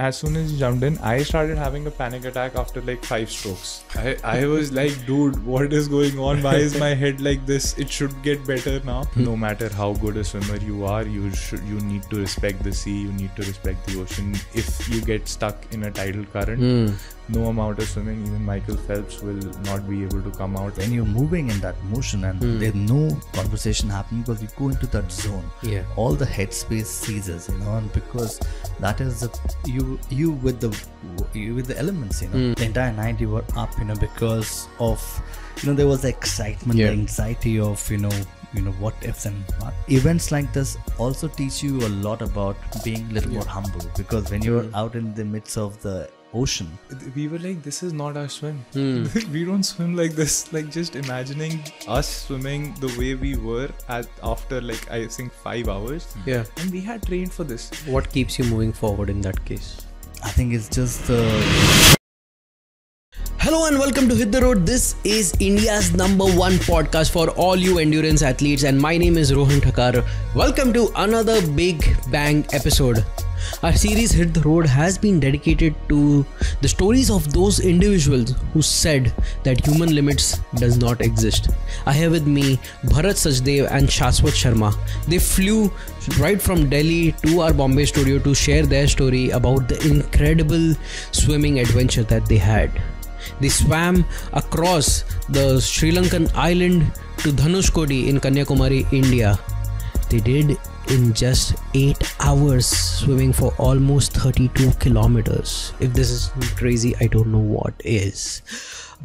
As soon as he jumped in, I started having a panic attack after like 5 strokes. I was like, dude, what is going on? Why is my head like this? It should get better now. No matter how good a swimmer you are, you need to respect the sea. You need to respect the ocean. If you get stuck in a tidal current, no amount of swimming, even Michael Phelps will not be able to come out. When you're moving in that motion and there's no conversation happening because you go into that zone, all the headspace ceases, and because that is you with the elements, The entire night you were up, because of, there was the excitement, the anxiety of, what ifs and what. Events like this also teach you a lot about being a little more humble, because when you're out in the midst of the ocean, we were like, this is not our swim. We don't swim like this. Like, just imagining us swimming the way we were after like, I think 5 hours. And we had trained for this. What keeps you moving forward in that case? I think it's just Hello and welcome to Hit the Road. This is India's #1 podcast for all you endurance athletes, and my name is Rohan Thakar. Welcome to another Big Bang episode. Our series Hit the Road has been dedicated to the stories of those individuals who said that human limits does not exist. I have with me Bharat Sachdeva and Shaaswat Sharma. They flew right from Delhi to our Bombay studio to share their story about the incredible swimming adventure that they had. They swam across the Sri Lankan island to Dhanushkodi in Kanyakumari, India. They did in just 8 hours, swimming for almost 32 kilometers. If this is crazy, I don't know what is.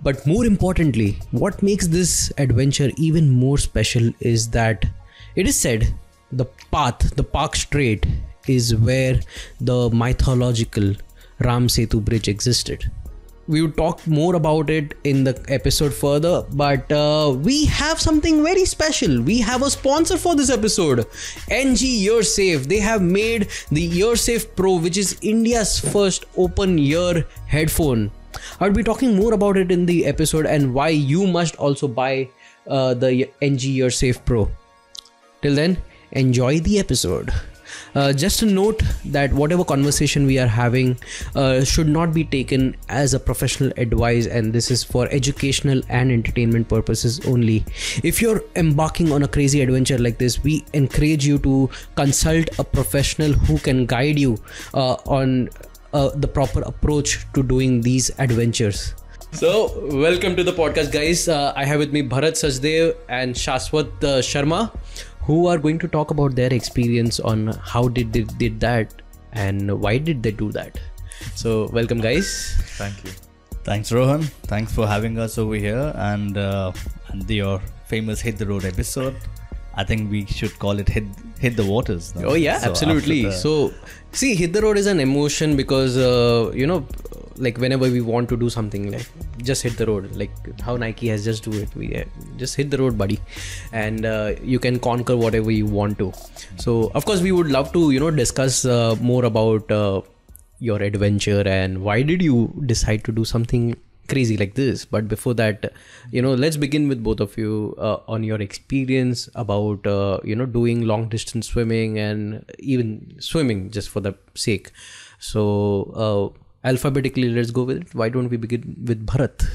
But more importantly, what makes this adventure even more special is that it is said the path, the Palk Strait, is where the mythological Ram Setu bridge existed. We will talk more about it in the episode further, but we have something very special. We have a sponsor for this episode, NG Earsafe. They have made the Earsafe Pro, which is India's first open ear headphone. I'll be talking more about it in the episode and why you must also buy the NG Earsafe Pro. Till then, enjoy the episode. Just a note that whatever conversation we are having should not be taken as a professional advice, and this is for educational and entertainment purposes only. If you're embarking on a crazy adventure like this, we encourage you to consult a professional who can guide you on the proper approach to doing these adventures. So, welcome to the podcast, guys. I have with me Bharat Sachdeva and Shaaswat Sharma, who are going to talk about their experience on how they did that and why did they do that. So, welcome, guys. Thank you. Thanks, Rohan. Thanks for having us over here and your famous Hit the Road episode. I think we should call it Hit the Waters. No? Oh yeah, so absolutely. So, see, Hit the Road is an emotion because like whenever we want to do something, like just hit the road, like how Nike has just do it, we just hit the road, buddy, and you can conquer whatever you want to. So of course we would love to discuss more about your adventure and why did you decide to do something crazy like this. But before that, let's begin with both of you on your experience about doing long distance swimming and even swimming just for the sake. So alphabetically, let's go with it. Why don't we begin with Bharat?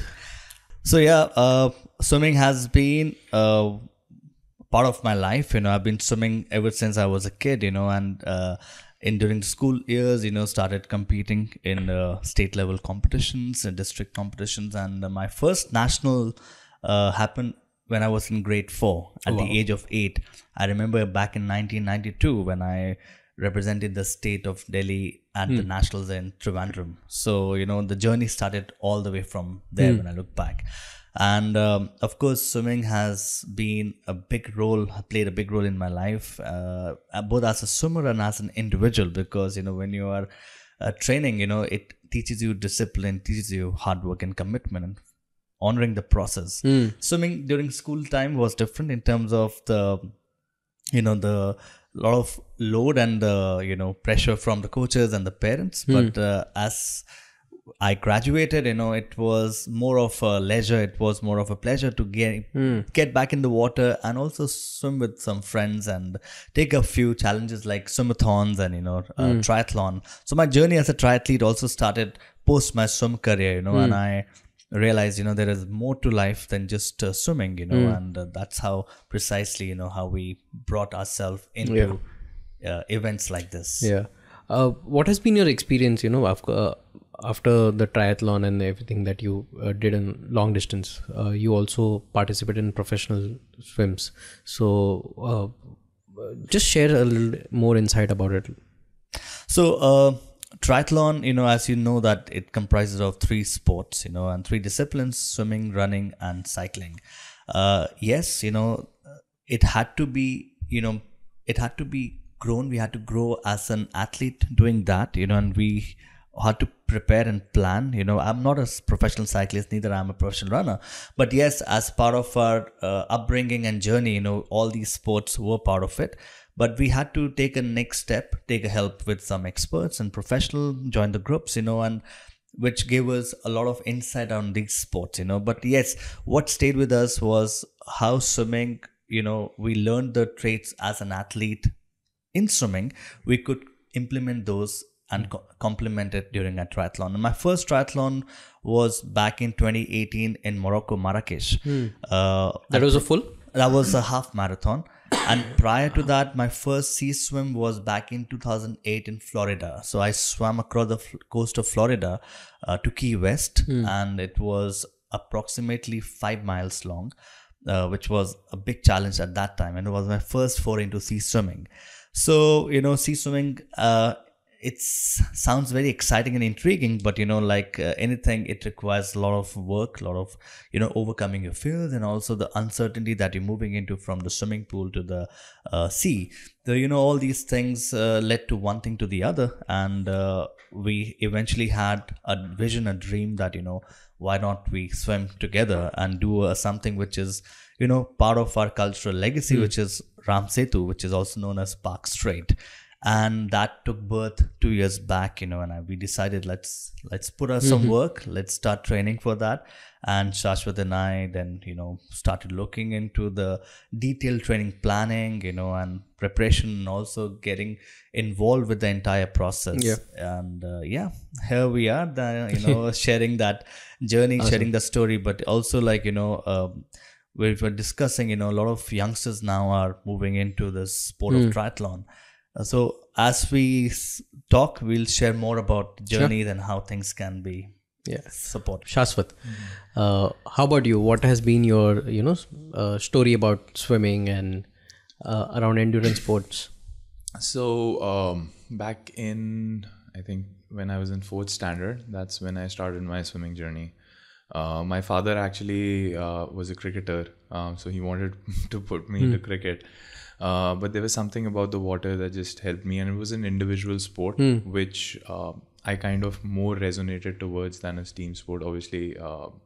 So yeah, swimming has been part of my life. I've been swimming ever since I was a kid. And during the school years, started competing in state level competitions and district competitions. And my first national happened when I was in grade 4 at the age of 8. I remember back in 1992 when I represented the state of Delhi at the nationals in Trivandrum. So, the journey started all the way from there when I look back. And of course, swimming has been played a big role in my life, both as a swimmer and as an individual, because, when you are training, it teaches you discipline, teaches you hard work and commitment and honoring the process. Swimming during school time was different in terms of the lot of load and pressure from the coaches and the parents. But as I graduated, it was more of a leisure. It was more of a pleasure to get back in the water and also swim with some friends and take a few challenges like swimathons and, triathlon. So my journey as a triathlete also started post my swim career, and I realized, there is more to life than just swimming, and that's how precisely, how we brought ourselves into events like this. Yeah. What has been your experience, after the triathlon and everything that you did in long distance? You also participated in professional swims. So just share a little more insight about it. So triathlon, as you know, that it comprises of 3 sports, and 3 disciplines: swimming, running, and cycling. Yes, it had to be, grown. We had to grow as an athlete doing that, and we had to prepare and plan. I'm not a professional cyclist, neither I'm a professional runner, but yes, as part of our upbringing and journey, all these sports were part of it. But we had to take a next step, take a help with some experts and professional, join the groups, and which gave us a lot of insight on these sports, But yes, what stayed with us was how swimming, we learned the traits as an athlete. In swimming, we could implement those and complement it during a triathlon. And my first triathlon was back in 2018 in Morocco, Marrakesh. That was a full? That was a half marathon. And prior to that, my first sea swim was back in 2008 in Florida. So I swam across the coast of Florida to Key West, and it was approximately 5 miles long, which was a big challenge at that time. And it was my first foray into sea swimming. So, sea swimming, it sounds very exciting and intriguing, but, like anything, it requires a lot of work, a lot of, overcoming your fears and also the uncertainty that you're moving into from the swimming pool to the sea. So, all these things led to one thing to the other. And we eventually had a vision, a dream that, why not we swim together and do something which is, part of our cultural legacy, which is Ram Setu, which is also known as Palk Strait. And that took birth 2 years back, and we decided let's put out some work, let's start training for that. And Shaaswat and I then, started looking into the detailed training planning, and preparation, and also getting involved with the entire process. Yeah. And here we are, sharing that journey, awesome. Sharing the story, but also we were discussing, a lot of youngsters now are moving into this sport of triathlon. So as we talk, we'll share more about the journey and how things can be supported. Shaaswat, how about you? What has been your, story about swimming and around endurance sports? So back in, I think when I was in 4th standard, that's when I started my swimming journey. My father actually was a cricketer, so he wanted to put me into cricket. But there was something about the water that just helped me, and it was an individual sport, which I kind of more resonated towards than a team sport. Obviously,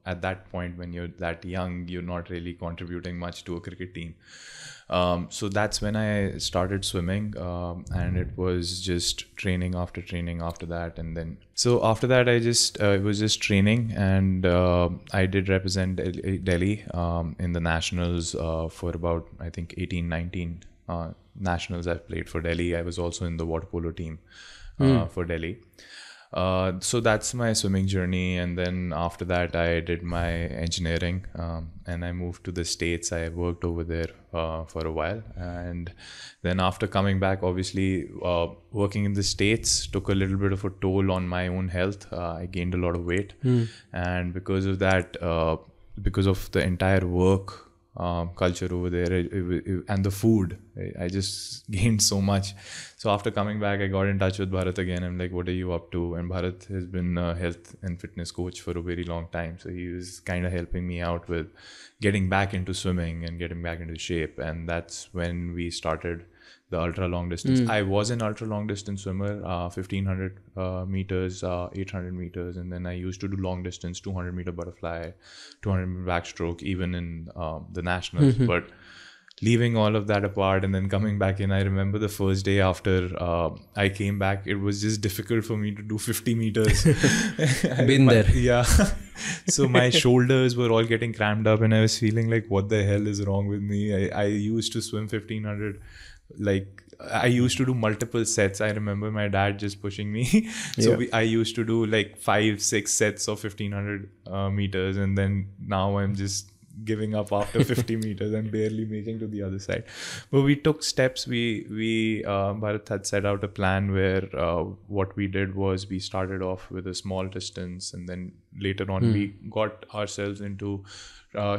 at that point when you're that young, you're not really contributing much to a cricket team. So that's when I started swimming, and it was just training after that. And then, so after that, it was just training, and I did represent Delhi in the nationals for about, I think, 18, 19 nationals I've played for Delhi. I was also in the water polo team for Delhi. So that's my swimming journey. And then after that, I did my engineering, and I moved to the States. I worked over there for a while. And then after coming back, obviously, working in the States took a little bit of a toll on my own health. I gained a lot of weight. And because of that, because of the entire work culture over there and the food, I just gained so much. So after coming back, I got in touch with Bharat again. I'm like, what are you up to? And Bharat has been a health and fitness coach for a very long time, so he was kind of helping me out with getting back into swimming and getting back into shape. And that's when we started the ultra long distance. I was an ultra long distance swimmer, 1500 meters, 800 meters, and then I used to do long distance, 200 meter butterfly, 200 meter backstroke, even in the nationals. But leaving all of that apart and then coming back in, I remember the first day after I came back, it was just difficult for me to do 50 meters. Been there. Yeah. So my shoulders were all getting cramped up and I was feeling like, what the hell is wrong with me? I used to swim 1500. Like, I used to do multiple sets. I remember my dad just pushing me. So I used to do like 5-6 sets of 1500 meters. And then now I'm just giving up after 50 meters and barely making to the other side. But we took steps. Bharat had set out a plan where what we did was we started off with a small distance, and then later on we got ourselves into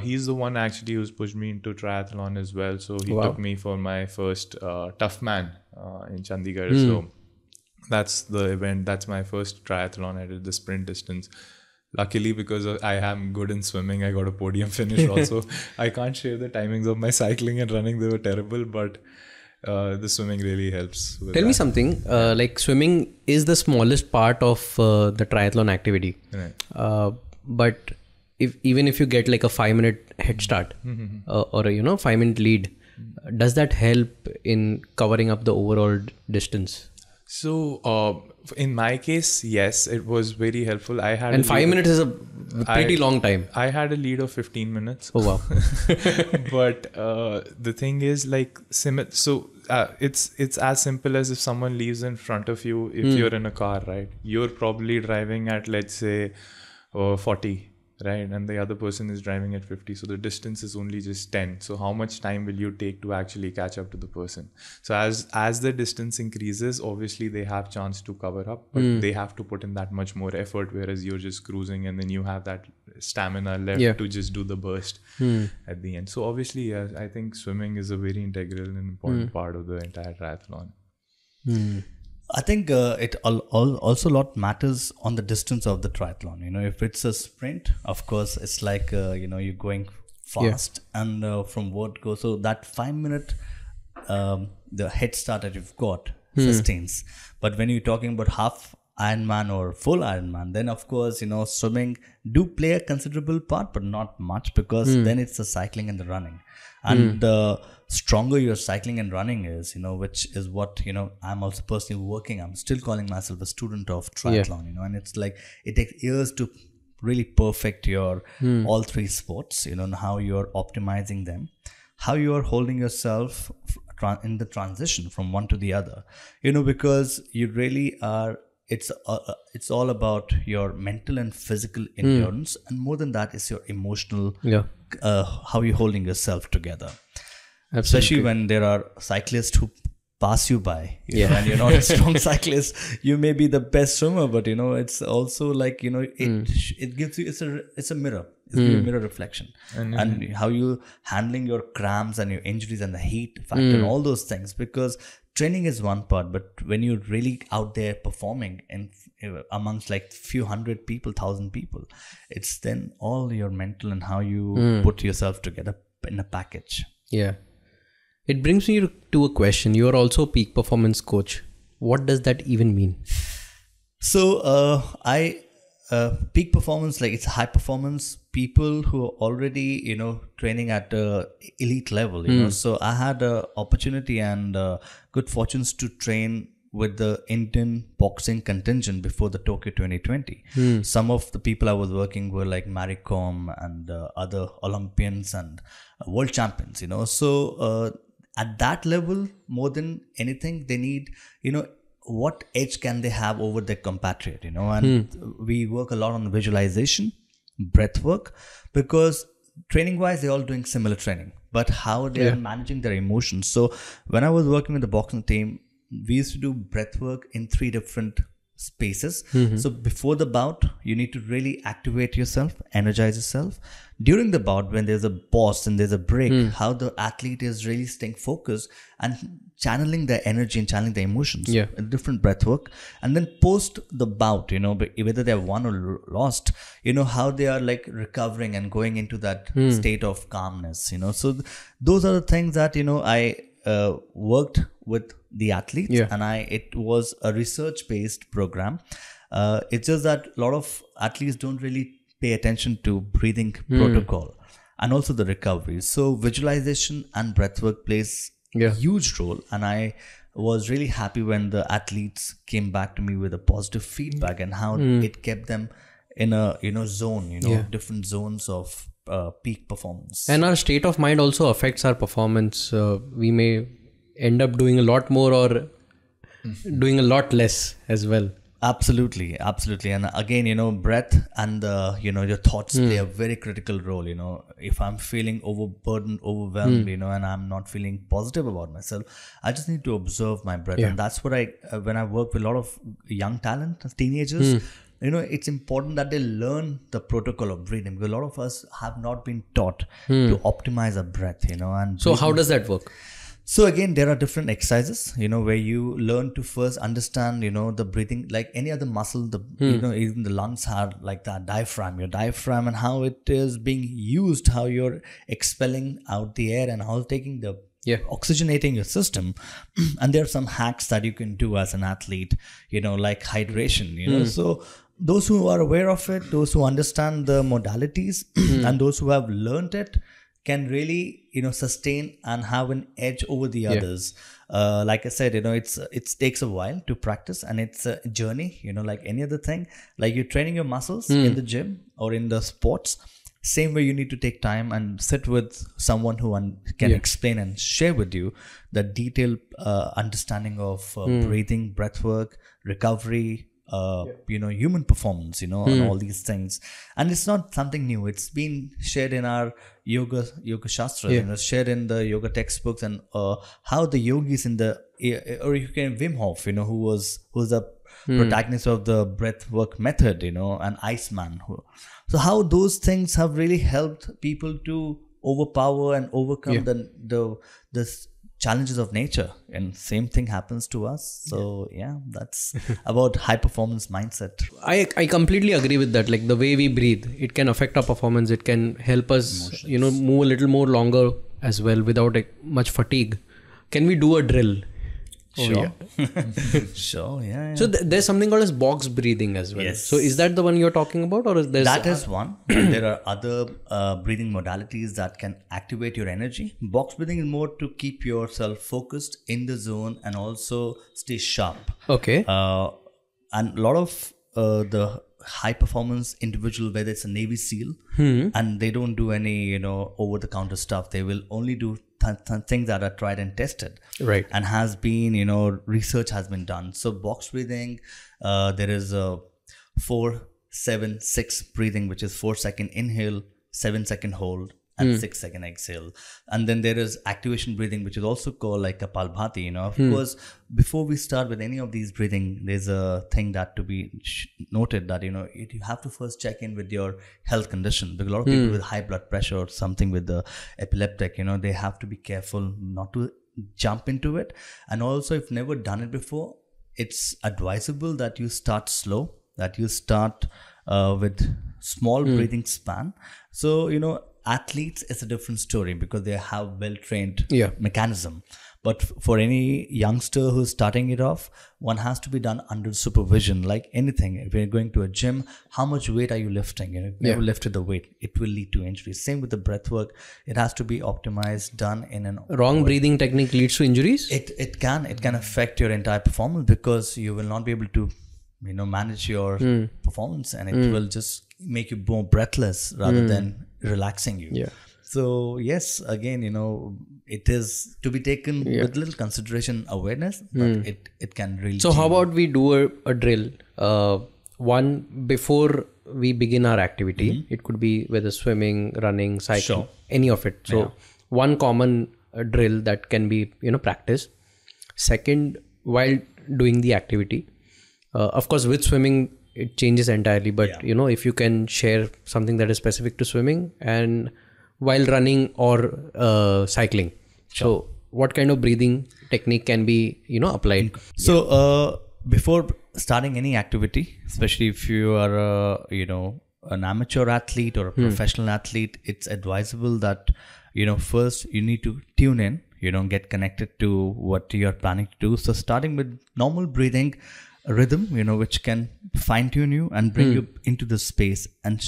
he's the one actually who's pushed me into triathlon as well. So he took me for my first Tough Man in Chandigarh. So that's the event. That's my first triathlon. I did the sprint distance. Luckily, because I am good in swimming, I got a podium finish also. I can't share the timings of my cycling and running. They were terrible, but the swimming really helps. Tell me something, like swimming is the smallest part of the triathlon activity. Right. But even if you get like a 5-minute head start or a 5-minute lead, does that help in covering up the overall distance? So in my case, yes, it was very helpful. I had and 5 minutes is a pretty long time. I had a lead of 15 minutes. Oh wow! But the thing is, like, it's as simple as if someone leaves in front of you. If you're in a car, right, you're probably driving at, let's say, 40. Right, and the other person is driving at 50, so the distance is only just 10. So how much time will you take to actually catch up to the person? So as the distance increases, obviously they have chance to cover up, but they have to put in that much more effort, whereas you're just cruising and then you have that stamina left to just do the burst at the end. So obviously, I think swimming is a very integral and important part of the entire triathlon. I think it also a lot matters on the distance of the triathlon. If it's a sprint, of course, it's like, you're going fast and from word go. So that 5-minute, the head start that you've got sustains. But when you're talking about half Ironman or full Ironman, then of course, swimming do play a considerable part, but not much, because then it's the cycling and the running. And the stronger your cycling and running is, which is what, I'm also personally working. I'm still calling myself a student of triathlon, and it's like, it takes years to really perfect your all three sports, and how you're optimizing them, how you're holding yourself in the transition from one to the other, because you really are, it's all about your mental and physical endurance, and more than that is your emotional, how you're holding yourself together. Absolutely. Especially when there are cyclists who pass you by, and you're not a strong cyclist. You may be the best swimmer, but it's also like, it gives you, it's a mirror. It's a mirror reflection, and how you handling your cramps and your injuries and the heat factor and all those things. Because training is one part, but when you're really out there performing and amongst like few hundred people, 1,000 people, it's then all your mental and how you put yourself together in a package. Yeah. It brings me to a question. You are also a peak performance coach. What does that even mean? So peak performance, like, it's high performance people who are already, training at elite level, So I had a opportunity and good fortunes to train with the Indian boxing contingent before the Tokyo 2020. Some of the people I was working were like Mary Kom and other Olympians and world champions, So at that level, more than anything, they need, what edge can they have over their compatriot, and we work a lot on visualization, breath work, because training wise, they're all doing similar training, but how they are managing their emotions. So when I was working with the boxing team, we used to do breath work in 3 different spaces. So before the bout, you need to really activate yourself, energize yourself. During the bout, when there's a pause and there's a break, how the athlete is really staying focused and channeling their energy and channeling their emotions. Different breath work. And then post the bout, whether they have won or lost, how they are like recovering and going into that state of calmness, So those are the things that, I worked with the athletes, and it was a research-based program. It's just that a lot of athletes don't really pay attention to breathing protocol. and also the recovery. So visualization and breathwork plays a huge role. And I was really happy when the athletes came back to me with a positive feedback and how it kept them in a zone, different zones of peak performance. And our state of mind also affects our performance. We may end up doing a lot more or doing a lot less as well. Absolutely. And again, breath and your thoughts play a very critical role. If I'm feeling overburdened, overwhelmed, and I'm not feeling positive about myself, I just need to observe my breath. And that's what when I work with a lot of young talent, teenagers, it's important that they learn the protocol of breathing, because a lot of us have not been taught to optimize our breath, and so how does that work? So again, there are different exercises, where you learn to first understand, the breathing, like any other muscle, even the lungs are like that your diaphragm and how it is being used, how you're expelling out the air and how taking the oxygenating your system. And there are some hacks that you can do as an athlete, like hydration, so those who are aware of it, those who understand the modalities and those who have learned it can really, sustain and have an edge over the others. Like I said, it takes a while to practice, and it's a journey, like any other thing. Like you're training your muscles in the gym or in the sports, same way you need to take time and sit with someone who can explain and share with you the detailed understanding of breathing, breathwork, recovery, human performance, and all these things. And it's not something new. It's been shared in our yoga shastras, shared in the yoga textbooks, and how the yogis or you can Wim Hof, who's the protagonist of the breathwork method, an Iceman. So how those things have really helped people to overpower and overcome the challenges of nature, and same thing happens to us. So that's about high performance mindset. I completely agree with that. Like the way we breathe, it can affect our performance. It can help us move a little more longer as well without much fatigue. Can we do a drill? Sure. Sure. So there's something called as box breathing as well. Yes. So is that the one you're talking about, or is there? That is one. There are other breathing modalities that can activate your energy. Box breathing is more to keep yourself focused in the zone and also stay sharp. Okay. And a lot of the high performance individual, whether it's a Navy SEAL, and they don't do any over the counter stuff. They will only do things that are tried and tested, right? And has been research has been done. So box breathing, there is a 4-7-6 breathing, which is 4-second inhale, 7-second hold, and 6-second exhale. And then there is activation breathing, which is also called like Kapalbhati. Of course, before we start with any of these breathing, there's a thing that to be noted that you have to first check in with your health condition, because a lot of people with high blood pressure or something with the epileptic, they have to be careful not to jump into it. And also, if never done it before, it's advisable that you start slow, that you start with small breathing span. So athletes is a different story because they have well-trained mechanism. But for any youngster who's starting it off, one has to be done under supervision, like anything. If you're going to a gym, how much weight are you lifting? If you never lifted the weight, it will lead to injuries. Same with the breath work. It has to be optimized, done in an wrong breathing technique leads to injuries? It can affect your entire performance, because you will not be able to manage your performance, and it will just make you more breathless rather than relaxing you. So yes, again, it is to be taken with little consideration, awareness, but it can really. So how about we do a drill? One before we begin our activity. It could be whether swimming, running, cycling, any of it. So one common drill that can be practiced. Second, while doing the activity. Of course, with swimming, it changes entirely. But, if you can share something that is specific to swimming and while running or cycling. So what kind of breathing technique can be, applied? So before starting any activity, especially if you are, an amateur athlete or a professional athlete, it's advisable that, first you need to tune in, get connected to what you're planning to do. So starting with normal breathing, rhythm, which can fine tune you and bring you into the space and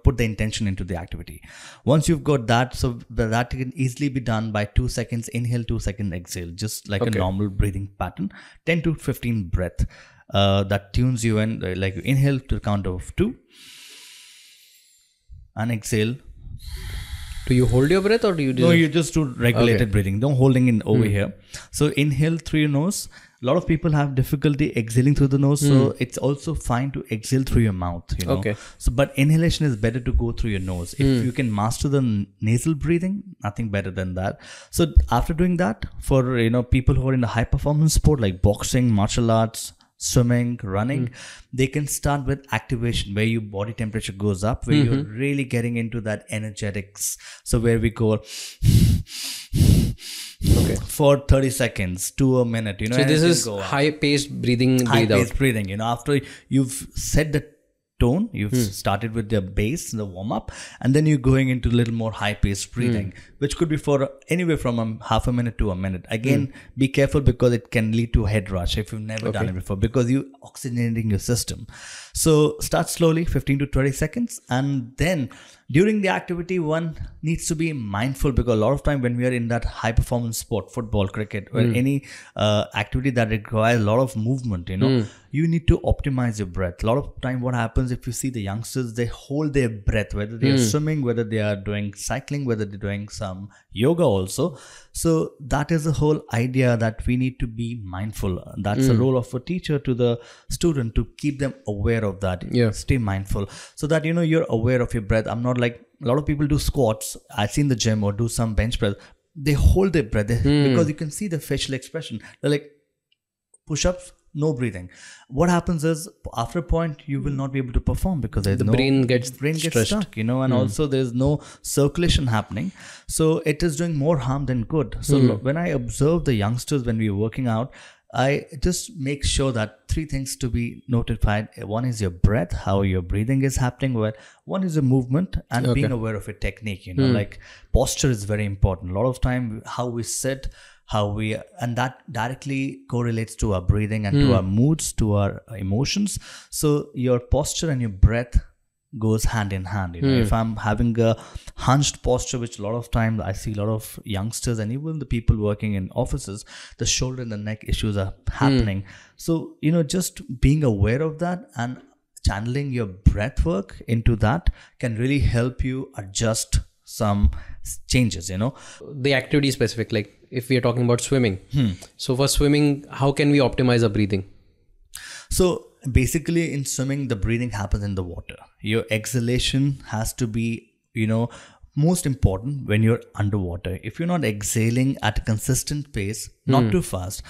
put the intention into the activity. Once you've got that, so that can easily be done by 2 seconds inhale, 2 seconds exhale, just like a normal breathing pattern. 10 to 15 breath that tunes you in, like you inhale to the count of 2 and exhale. Do you hold your breath or do you do? No, you just do regulated breathing. Don't holding in over here. So inhale through your nose. A lot of people have difficulty exhaling through the nose, so it's also fine to exhale through your mouth. Okay. So, but inhalation is better to go through your nose. If you can master the nasal breathing, nothing better than that. So after doing that, for people who are in a high performance sport like boxing, martial arts, swimming, running, they can start with activation where your body temperature goes up, where you're really getting into that energetics. So where we go for 30 seconds to a minute, So this is high-paced breathing, high-paced breathing. After you've set the tone, you've started with the base, the warm-up, and then you're going into a little more high-paced breathing, which could be for anywhere from half a minute to a minute. Again, be careful because it can lead to head rush if you've never done it before, because you're oxygenating your system. So start slowly, 15 to 20 seconds, and then during the activity, one needs to be mindful, because a lot of time when we are in that high performance sport, football, cricket, or any activity that requires a lot of movement, you need to optimize your breath. A lot of time what happens, if you see the youngsters, they hold their breath, whether they are swimming, whether they are doing cycling, whether they're doing some yoga also. So that is the whole idea, that we need to be mindful. That's the role of a teacher to the student, to keep them aware of that. Stay mindful so that you're aware of your breath. I'm not like a lot of people do squats, I see in the gym, or do some bench press. They hold their breath because you can see the facial expression. They're like push-ups, no breathing. What happens is, after a point, you will not be able to perform because the brain gets stuck, and also there's no circulation happening. So it is doing more harm than good. So when I observe the youngsters when we're working out, I just make sure that 3 things to be notified. One is your breath, how your breathing is happening. Well, one is the movement and being aware of your technique. Like posture is very important. A lot of time, how we sit, and that directly correlates to our breathing and to our moods, to our emotions. So your posture and your breath goes hand in hand. If I'm having a hunched posture, which a lot of times I see a lot of youngsters and even the people working in offices, the shoulder and the neck issues are happening. So, just being aware of that and channeling your breath work into that can really help you adjust some changes. The activity specific, like if we are talking about swimming. So for swimming, how can we optimize our breathing? So basically in swimming, the breathing happens in the water. Your exhalation has to be, most important when you're underwater. If you're not exhaling at a consistent pace, not too fast,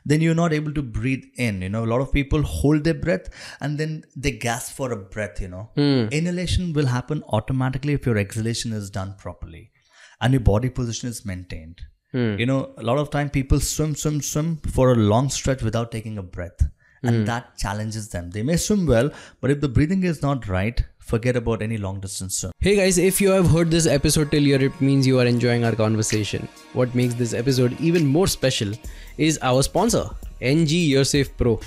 then you're not able to breathe in. A lot of people hold their breath and then they gasp for a breath. Inhalation will happen automatically if your exhalation is done properly and your body position is maintained. A lot of time people swim for a long stretch without taking a breath. And that challenges them. They may swim well, but if the breathing is not right, forget about any long distance swim. Hey guys, if you have heard this episode till here, it means you are enjoying our conversation. What makes this episode even more special is our sponsor, NG Earsafe Pro.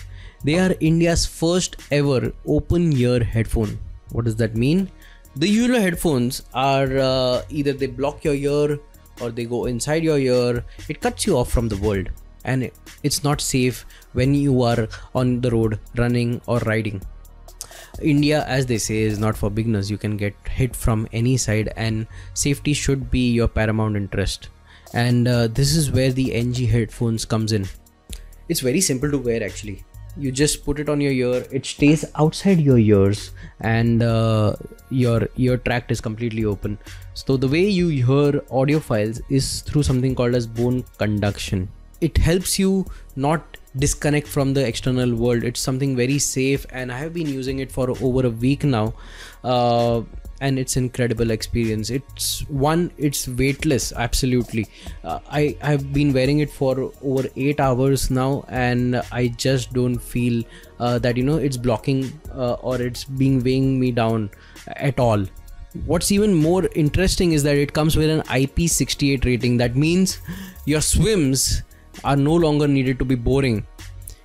They are India's first ever open ear headphone. What does that mean? The usual headphones are either they block your ear or they go inside your ear. It cuts you off from the world. And it's not safe when you are on the road running or riding. India, as they say, is not for beginners. You can get hit from any side and safety should be your paramount interest. And this is where the NG headphones comes in. It's very simple to wear actually. You just put it on your ear, it stays outside your ears and your ear tract is completely open. So the way you hear audio files is through something called as bone conduction. It helps you not disconnect from the external world. It's something very safe and I have been using it for over a week now and it's an incredible experience. It's weightless, absolutely. I've been wearing it for over 8 hours now and I just don't feel that it's blocking or it's weighing me down at all. What's even more interesting is that it comes with an IP68 rating. That means your swims are no longer needed to be boring.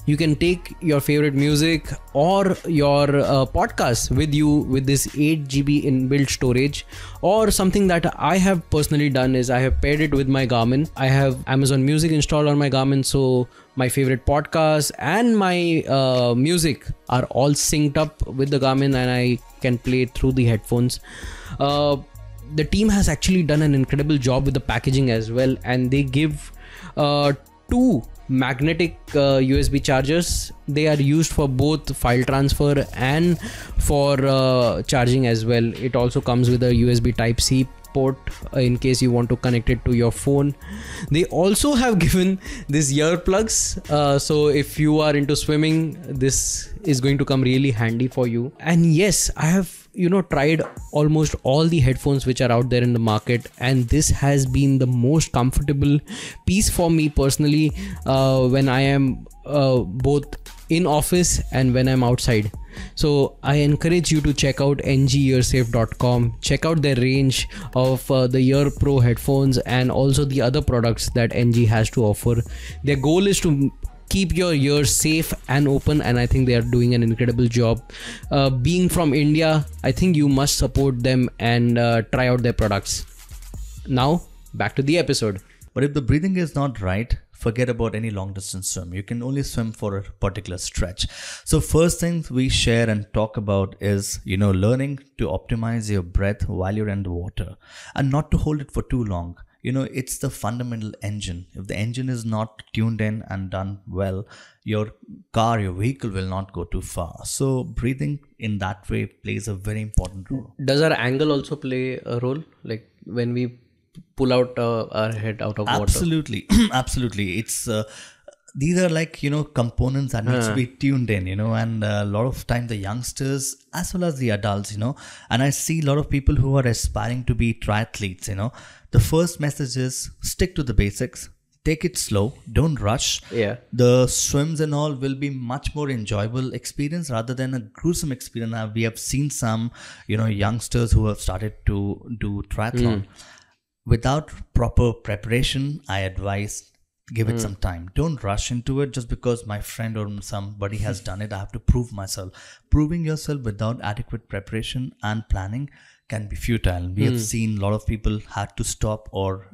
You can take your favorite music or your podcast with you with this 8 GB inbuilt storage. Or something that I have personally done is I have paired it with my Garmin. I have Amazon Music installed on my Garmin, so my favorite podcasts and my music are all synced up with the Garmin, and I can play it through the headphones. The team has actually done an incredible job with the packaging as well, and they give 2 magnetic USB chargers. They are used for both file transfer and for charging as well. It also comes with a USB Type-C port in case you want to connect it to your phone. They also have given these earplugs, so if you are into swimming, this is going to come really handy for you. And yes, I have tried almost all the headphones which are out there in the market, and this has been the most comfortable piece for me personally when I am both in office and when I'm outside. So I encourage you to check out ngearsafe.com. Check out their range of the Ear Pro headphones and also the other products that NG has to offer. Their goal is to keep your ears safe and open, and I think they are doing an incredible job. Being from India, I think you must support them and try out their products. Now back to the episode. But if the breathing is not right, forget about any long distance swim. You can only swim for a particular stretch. So first things we share and talk about is, learning to optimize your breath while you're in the water and not to hold it for too long. It's the fundamental engine. If the engine is not tuned in and done well, your vehicle will not go too far. So breathing in that way plays a very important role. Does our angle also play a role? Like when we pull out our head out of water? Absolutely. Absolutely. It's these are like components that needs to be tuned in, and a lot of time the youngsters as well as the adults, and I see a lot of people who are aspiring to be triathletes. The first message is stick to the basics, take it slow, don't rush. The swims and all will be much more enjoyable experience rather than a gruesome experience. Now we have seen some youngsters who have started to do triathlon without proper preparation. I advise give it some time. Don't rush into it just because my friend or somebody has done it. I have to prove myself. Proving yourself without adequate preparation and planning can be futile. We have seen a lot of people had to stop or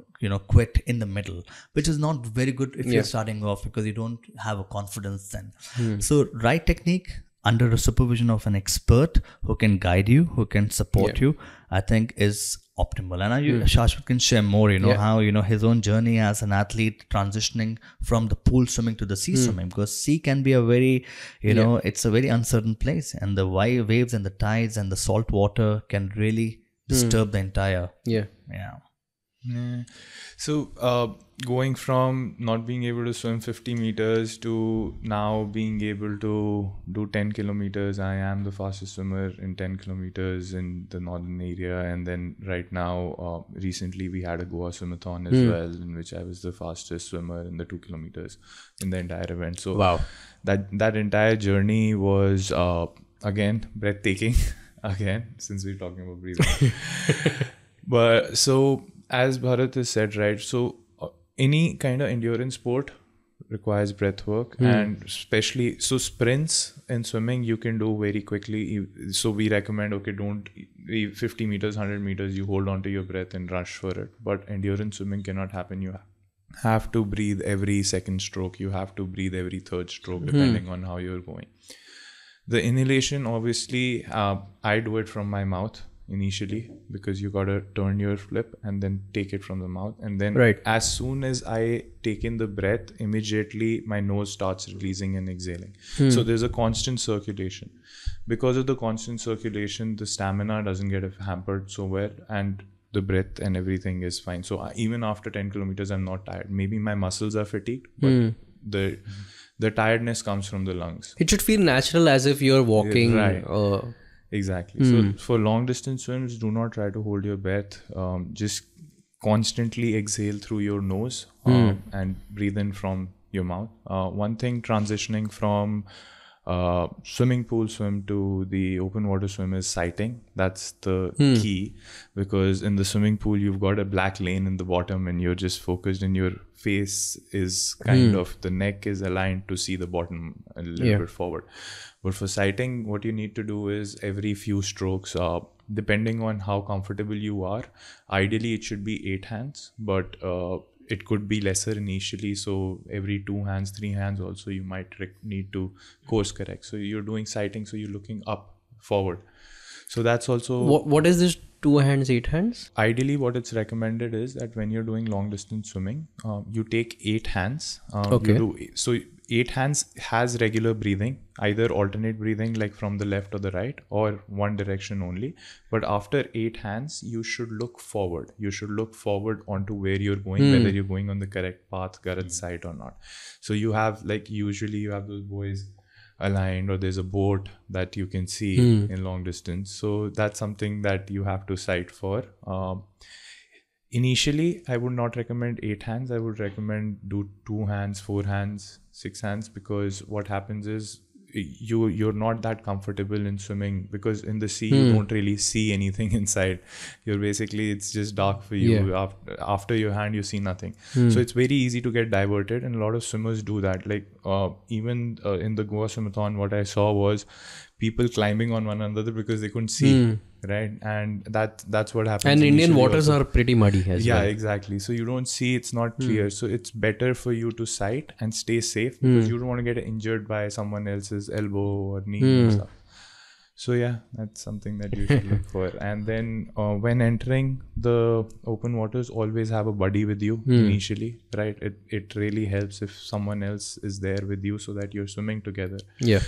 quit in the middle, which is not very good if you're starting off because you don't have a confidence then. So right technique under the supervision of an expert who can guide you, who can support you, I think is optimal. And Shaashwat can share more, how, his own journey as an athlete transitioning from the pool swimming to the sea swimming, because sea can be a very, it's a very uncertain place, and the waves and the tides and the salt water can really disturb the entire. So going from not being able to swim 50 meters to now being able to do 10 kilometers, I am the fastest swimmer in 10 kilometers in the northern area. And then right now, recently we had a Goa swimathon as well, in which I was the fastest swimmer in the 2 kilometers in the entire event. So that entire journey was again breathtaking. Again, since we're talking about breathing. But so as Bharat has said, right, so any kind of endurance sport requires breath work, and especially so sprints in swimming you can do very quickly. So we recommend, don't 50 meters, 100 meters, you hold on to your breath and rush for it. But endurance swimming cannot happen. You have to breathe every second stroke, you have to breathe every third stroke, depending on how you're going. The inhalation, obviously, I do it from my mouth initially, because you gotta turn your flip and then take it from the mouth, and then as soon as I take in the breath, immediately my nose starts releasing and exhaling. So there's a constant circulation. Because of the constant circulation, the stamina doesn't get hampered so well, and the breath and everything is fine. So even after 10 kilometers I'm not tired. Maybe my muscles are fatigued, but the tiredness comes from the lungs. It should feel natural, as if you're walking. Exactly. So for long distance swims, do not try to hold your breath. Just constantly exhale through your nose and breathe in from your mouth. One thing transitioning from Swimming pool swim to the open water swim is sighting. That's the key, because in the swimming pool you've got a black lane in the bottom and you're just focused, and your face is kind of, the neck is aligned to see the bottom a little bit forward. But for sighting, what you need to do is every few strokes, depending on how comfortable you are, ideally it should be 8 hands, but it could be lesser initially. So every 2 hands, 3 hands also, you might need to course correct. So you're doing sighting, so you're looking up, forward. So that's also... What is this 2 hands, 8 hands? Ideally, what it's recommended is that when you're doing long distance swimming, you take 8 hands. So 8 hands has regular breathing, either alternate breathing like from the left or the right, or one direction only. But after 8 hands, you should look forward. You should look forward onto where you're going, whether you're going on the correct path, correct side or not. So you have, like, usually you have those buoys aligned, or there's a boat that you can see in long distance. So that's something that you have to sight for. Initially, I would not recommend 8 hands. I would recommend do 2 hands, 4 hands, 6 hands, because what happens is you're not that comfortable in swimming, because in the sea you don't really see anything inside. You're basically, it's just dark for you. After your hand you see nothing. So it's very easy to get diverted, and a lot of swimmers do that. Like even in the Goa Swimathon, what I saw was people climbing on one another because they couldn't see, right? And that's what happens. And Indian waters are pretty muddy as well. Yeah, exactly. So you don't see, it's not clear. So it's better for you to sight and stay safe, because you don't want to get injured by someone else's elbow or knee or stuff. So yeah, that's something that you should look for. And then when entering the open waters, always have a buddy with you initially, right? It really helps if someone else is there with you, so that you're swimming together. Yeah.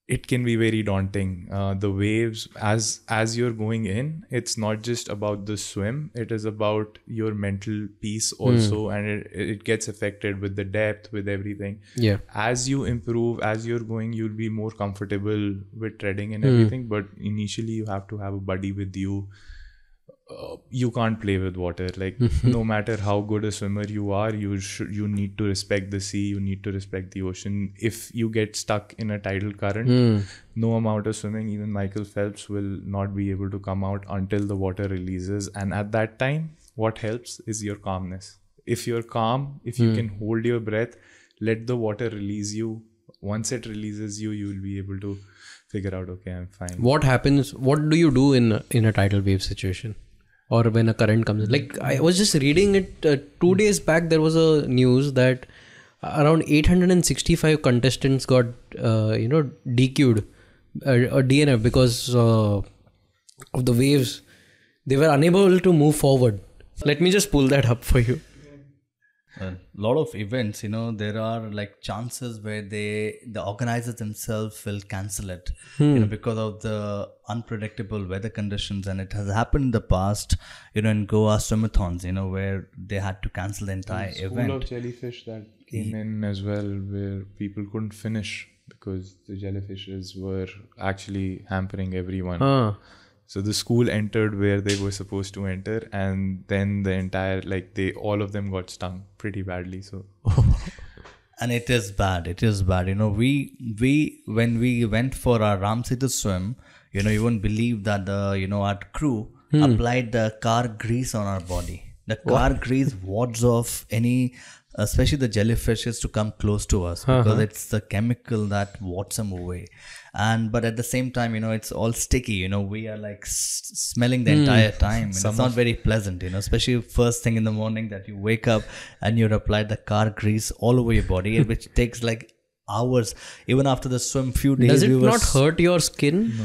It can be very daunting. The waves, as you're going in, it's not just about the swim, it is about your mental peace also, and it gets affected with the depth, with everything. Yeah. As you improve, as you're going, you'll be more comfortable with treading and everything, but initially you have to have a buddy with you. You can't play with water. Like no matter how good a swimmer you are, you need to respect the sea, you need to respect the ocean. If you get stuck in a tidal current, no amount of swimming, even Michael Phelps will not be able to come out until the water releases. And at that time, what helps is your calmness. If you're calm, if you can hold your breath, let the water release you. Once it releases you, you'll be able to figure out, okay, I'm fine. What happens? What do you do in a tidal wave situation? Or when a current comes in? Like, I was just reading it 2 days back, there was a news that around 865 contestants got, DQ'd or DNF because of the waves. They were unable to move forward. Let me just pull that up for you. A lot of events, there are like chances where the organizers themselves will cancel it, because of the unpredictable weather conditions. And it has happened in the past, in Goa Swimathons, where they had to cancel the entire event. School of jellyfish that came in as well, where people couldn't finish because the jellyfishes were actually hampering everyone. So the school entered where they were supposed to enter, and then the entire, all of them got stung pretty badly. So, and it is bad. It is bad. We when we went for our Ram Setu Swim, you won't believe that our crew applied the car grease on our body. The car grease wards off any, especially the jellyfishes, to come close to us, because it's the chemical that wards them away. But at the same time, it's all sticky. We are like smelling the entire time. It's not very pleasant, especially first thing in the morning that you wake up and you're applied the car grease all over your body, which takes like hours. Even after the swim, few days. Does it not hurt your skin? No.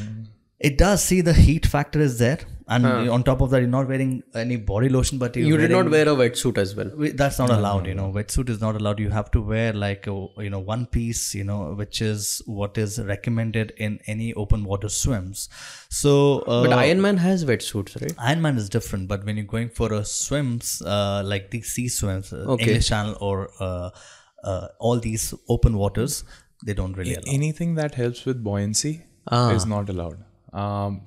It does. See, the heat factor is there. And on top of that, you're not wearing any body lotion, but you did not wear a wetsuit as well. That's not allowed, Wetsuit is not allowed. You have to wear like one piece, which is what is recommended in any open water swims. So, but Ironman has wetsuits, right? Ironman is different, but when you're going for a swims, like the sea swims, English Channel or all these open waters, they don't really allow. Anything that helps with buoyancy is not allowed.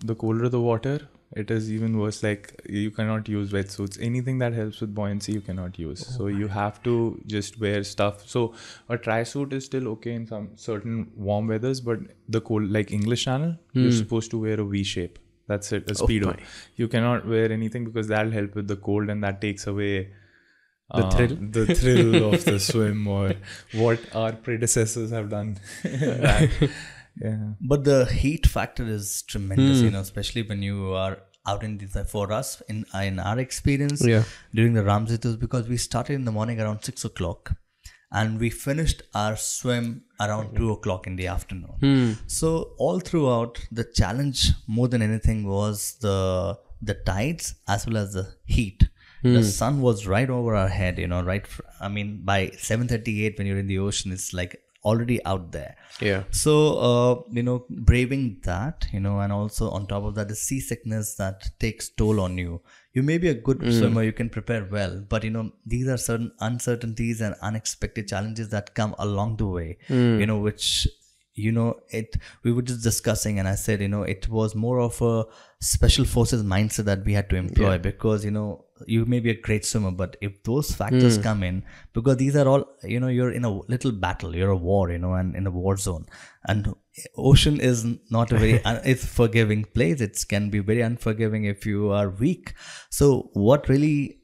The colder the water, It is even worse. Like you cannot use wetsuits. Anything that helps with buoyancy, you cannot use. So you have to just wear stuff. So a tri-suit is still okay in some certain warm weathers, but the cold, like English Channel, you're supposed to wear a V-shape. That's it, a Speedo. You cannot wear anything because that'll help with the cold, and that takes away the thrill of the swim, or what our predecessors have done. Yeah. But the heat factor is tremendous, especially when you are out in the, for us, in our experience during the Ram Setu, because we started in the morning around 6 o'clock and we finished our swim around 2 o'clock in the afternoon. So all throughout, the challenge more than anything was the tides as well as the heat. The sun was right over our head, by 7:38 when you're in the ocean, it's like already out there. So braving that, and also on top of that, the seasickness that takes toll on you. You may be a good swimmer, you can prepare well, but these are certain uncertainties and unexpected challenges that come along the way, which we were just discussing, and I said, it was more of a special forces mindset that we had to employ, because you may be a great swimmer, but if those factors come in, because these are all, you're in a little battle, you're a war, and in a war zone, and ocean is not a very it's forgiving place. It can be very unforgiving if you are weak. So what really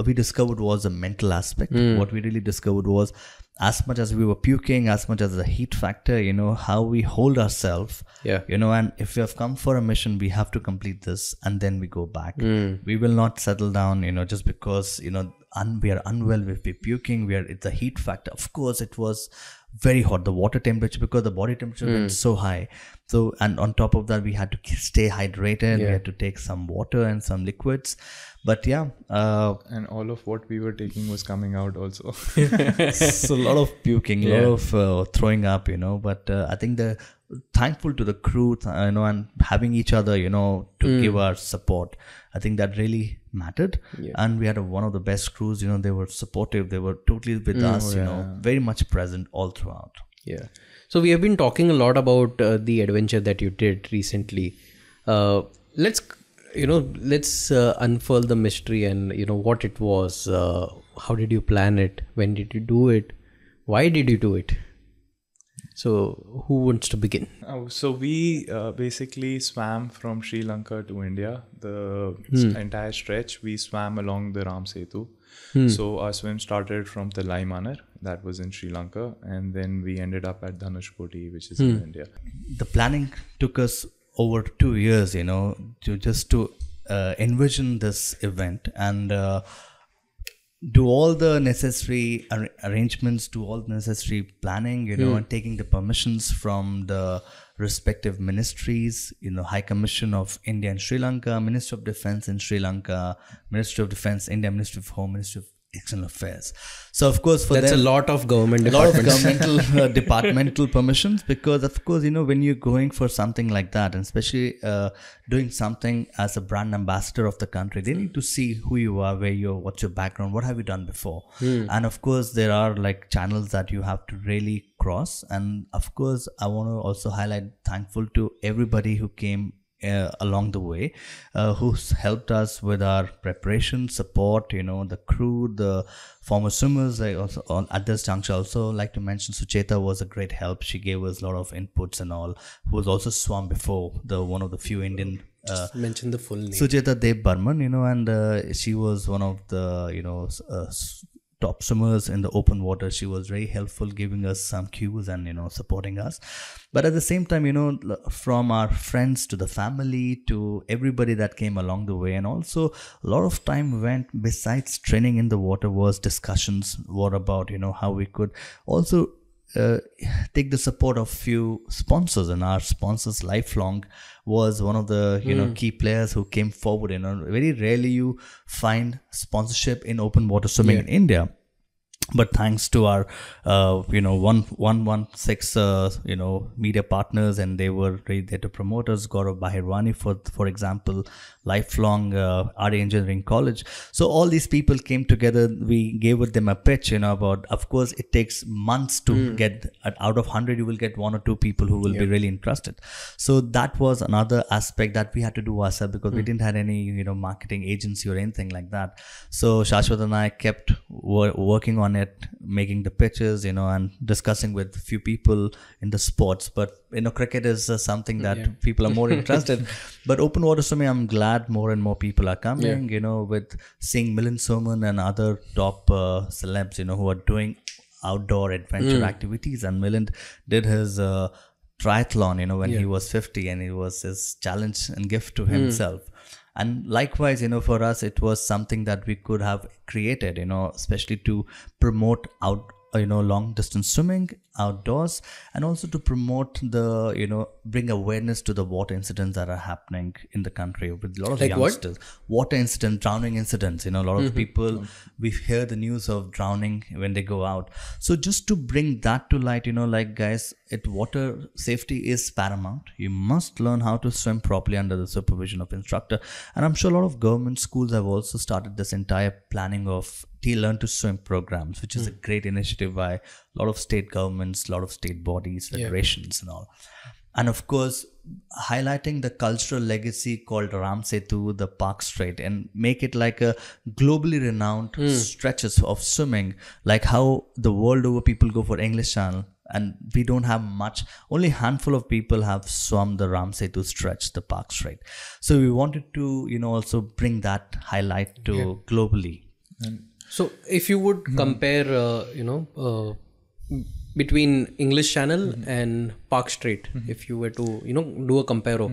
we discovered was the mental aspect. What we really discovered was, as much as we were puking, as much as the heat factor, how we hold ourselves, and if we have come for a mission, we have to complete this and then we go back. We will not settle down, just because, we are unwell, if we're puking, it's the heat factor. Of course, it was very hot, the water temperature, because the body temperature went so high. So, and on top of that, we had to stay hydrated. We had to take some water and some liquids. But and all of what we were taking was coming out also. So a lot of puking, a lot of throwing up, but I think thankful to the crew, and having each other, to give our support. I think that really mattered. And we had one of the best crews, they were supportive. They were totally with us, very much present all throughout. So we have been talking a lot about the adventure that you did recently. Let's unfurl the mystery and, what it was. How did you plan it? When did you do it? Why did you do it? So who wants to begin? So we basically swam from Sri Lanka to India. The entire stretch, we swam along the Ram Setu. So our swim started from Talaimanar, that was in Sri Lanka, and then we ended up at Dhanushkoti, which is in India. The planning took us over 2 years, to envision this event and do all the necessary arrangements, do all the necessary planning, and taking the permissions from the respective ministries, High Commission of India and Sri Lanka, Ministry of Defense in Sri Lanka, Ministry of Defense India, Ministry of Home, Ministry of External Affairs. So of course, for that's them, a lot of government departmental departmental permissions, because of course, when you're going for something like that, and especially doing something as a brand ambassador of the country, they need to see who you are, what's your background, what have you done before. And of course, there are like channels that you have to really cross. And of course, I want to also highlight, thankful to everybody who came along the way, who's helped us with our preparation, support, the crew, the former swimmers. I also, at this juncture, also like to mention Sucheta was a great help. She gave us a lot of inputs and all, who was also swum before, one of the few Indian mention the full name. Sucheta Dev Burman, and she was one of the, top swimmers in the open water. She was very helpful, giving us some cues and, supporting us. But at the same time, from our friends to the family to everybody that came along the way, and also a lot of time went, besides training in the water, was discussions, what about, how we could also take the support of few sponsors. And our sponsors, Lifelong, was one of the key players who came forward. Very rarely you find sponsorship in open water swimming in India. But thanks to our 116 media partners, and they were really there to promote us. Gaurav Bahirwani, for example, lifelong RA Engineering College. So all these people came together. We gave them a pitch, about, of course, it takes months to get, out of 100 you will get 1 or 2 people who will be really interested. So that was another aspect that we had to do ourselves, because we didn't have any marketing agency or anything like that. So Shaaswat and I kept working on it, making the pitches, and discussing with a few people in the sports. But cricket is something that people are more interested. But open water swimming, I'm glad more and more people are coming. With seeing Milind Soman and other top celebs, who are doing outdoor adventure activities. And Milind did his triathlon, when he was 50, and it was his challenge and gift to himself. And likewise, for us, it was something that we could have created, especially to promote long distance swimming outdoors, and also to promote the, bring awareness to the water incidents that are happening in the country with a lot of youngsters. Water incidents, drowning incidents, a lot of people, we hear the news of drowning when they go out. So just to bring that to light, guys, water safety is paramount. You must learn how to swim properly under the supervision of instructor. And I'm sure a lot of government schools have also started this entire planning of Learn to Swim programs, which is a great initiative by a lot of state governments, a lot of state bodies, federations and all. And of course, highlighting the cultural legacy called Ram Setu, the Palk Strait, and make it like a globally renowned stretches of swimming, like how the world over people go for English Channel. And we don't have much, only a handful of people have swum the Ram Setu stretch, the Palk Strait. So we wanted to, also bring that highlight to globally. So if you would compare, between English Channel and Palk Strait, if you were to, do a comparo,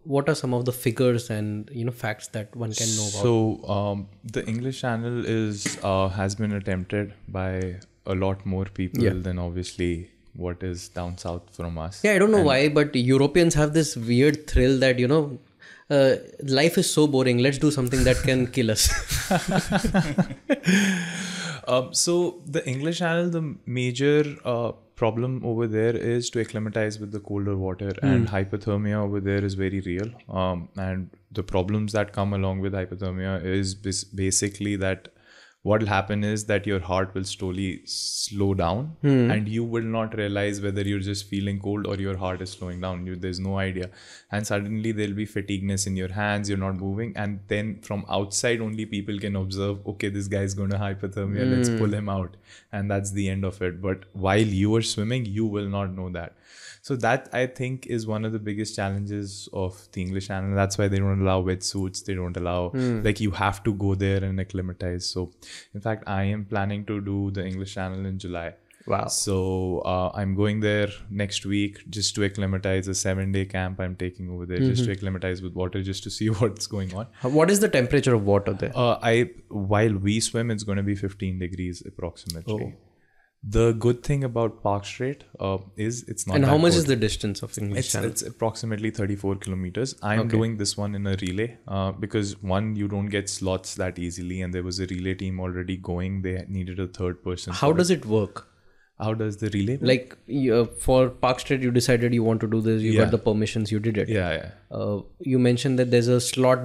what are some of the figures and, facts that one can know about? So the English Channel has been attempted by a lot more people than obviously what is down south from us. Yeah, I don't know why, but Europeans have this weird thrill that, life is so boring. Let's do something that can kill us. So the English Channel, the major problem over there is to acclimatize with the colder water, and hypothermia over there is very real. And the problems that come along with hypothermia is basically that what will happen is that your heart will slowly slow down and you will not realize whether you're just feeling cold or your heart is slowing down. There's no idea. And suddenly there'll be fatigueness in your hands, you're not moving. And then from outside only people can observe, okay, this guy's going to hypothermia, let's pull him out. And that's the end of it. But while you are swimming, you will not know that. So that, I think, is one of the biggest challenges of the English Channel. That's why they don't allow wetsuits. They don't allow, you have to go there and acclimatize. So, in fact, I am planning to do the English Channel in July. Wow. So, I'm going there next week just to acclimatize. A 7-day camp I'm taking over there just to acclimatize with water, just to see what's going on. What is the temperature of water there? While we swim, it's going to be 15 degrees approximately. Oh. The good thing about Palk Strait is it's not. And how much cold. Is the distance of English Channel? It's approximately 34 kilometers. I'm doing this one in a relay because one, you don't get slots that easily, and there was a relay team already going. They needed a third person. How does it work? How does the relay work? Like for Palk Strait, you decided you want to do this. You got the permissions. You did it. Yeah. You mentioned that there's a slot.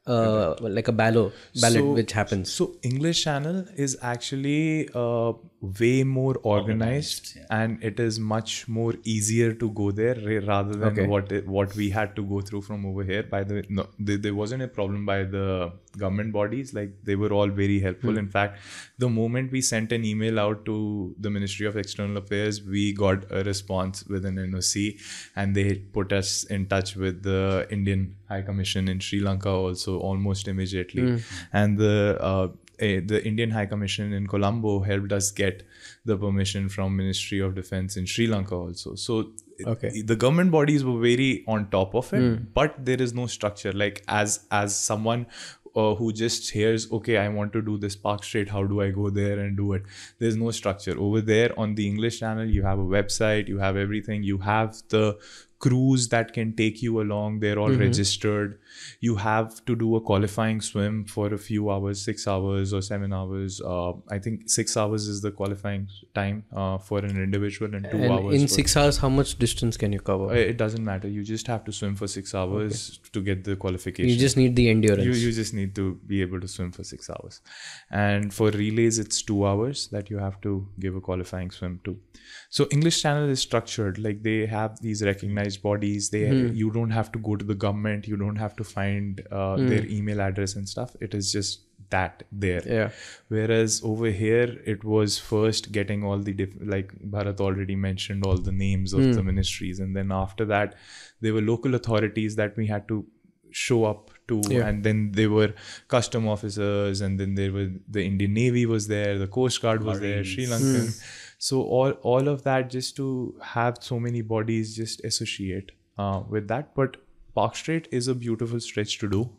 Like a ballot which happens. So English Channel is actually way more organized and it is much more easier to go there rather than what we had to go through from over here. By the way, no, there wasn't a problem by the government bodies. Like they were all very helpful. In fact, the moment we sent an email out to the Ministry of External Affairs, we got a response with an NOC, and they put us in touch with the Indian High Commission in Sri Lanka also almost immediately. And the Indian High Commission in Colombo helped us get the permission from Ministry of Defense in Sri Lanka also. So the government bodies were very on top of it, but there is no structure. Like as someone who just hears, okay, I want to do this Palk Strait, how do I go there and do it? There's no structure. Over there on the English Channel, you have a website, you have everything, you have the crews that can take you along. They're all registered. You have to do a qualifying swim for a few hours, 6 hours or 7 hours. I think 6 hours is the qualifying time for an individual, and 2 hours. In 6 hours, how much distance can you cover? It doesn't matter. You just have to swim for 6 hours to get the qualification. You just need the endurance. You just need to be able to swim for 6 hours. And for relays, it's 2 hours that you have to give a qualifying swim to. So English Channel is structured. Like they have these recognized bodies. You don't have to go to the government. You don't have to find their email address and stuff. It is just that there. Yeah. Whereas over here, it was first getting all the like Bharat already mentioned all the names of the ministries, and then after that, there were local authorities that we had to show up to, and then there were custom officers, and then there were the Indian Navy was there, the Coast Guard was there, Sri Lankan. So all of that, just to have so many bodies just associate with that. But Palk Strait is a beautiful stretch to do.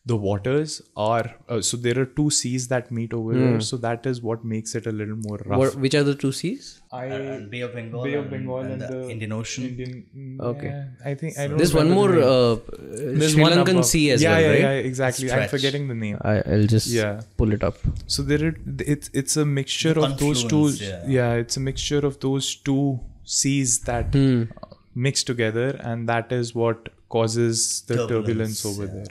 The waters are so there are 2 seas that meet over there, so that is what makes it a little more rough. Which are the 2 seas? Bay of Bengal, and the Indian Ocean. Okay. I think I don't. There's one more Sri Lankan sea as well, right? Yeah, exactly. Stretch. I'm forgetting the name. I'll just pull it up. So it's a mixture of those two. It's a mixture of those 2 seas that mix together, and that is what causes the turbulence over there.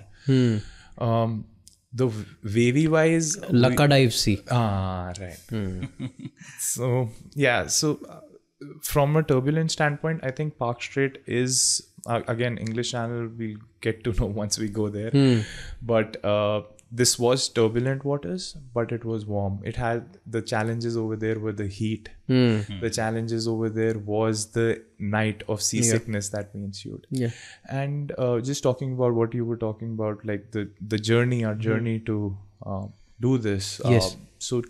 The wavy wise, Lakadive Sea. Right. So from a turbulence standpoint, I think Palk Strait is again English Channel. We'll get to know once we go there. But this was turbulent waters, but it was warm. It had the challenges over there were the heat. The challenges over there was the night of seasickness that we ensued. Yeah. And just talking about what you were talking about, like the journey, our journey to do this. Yes. So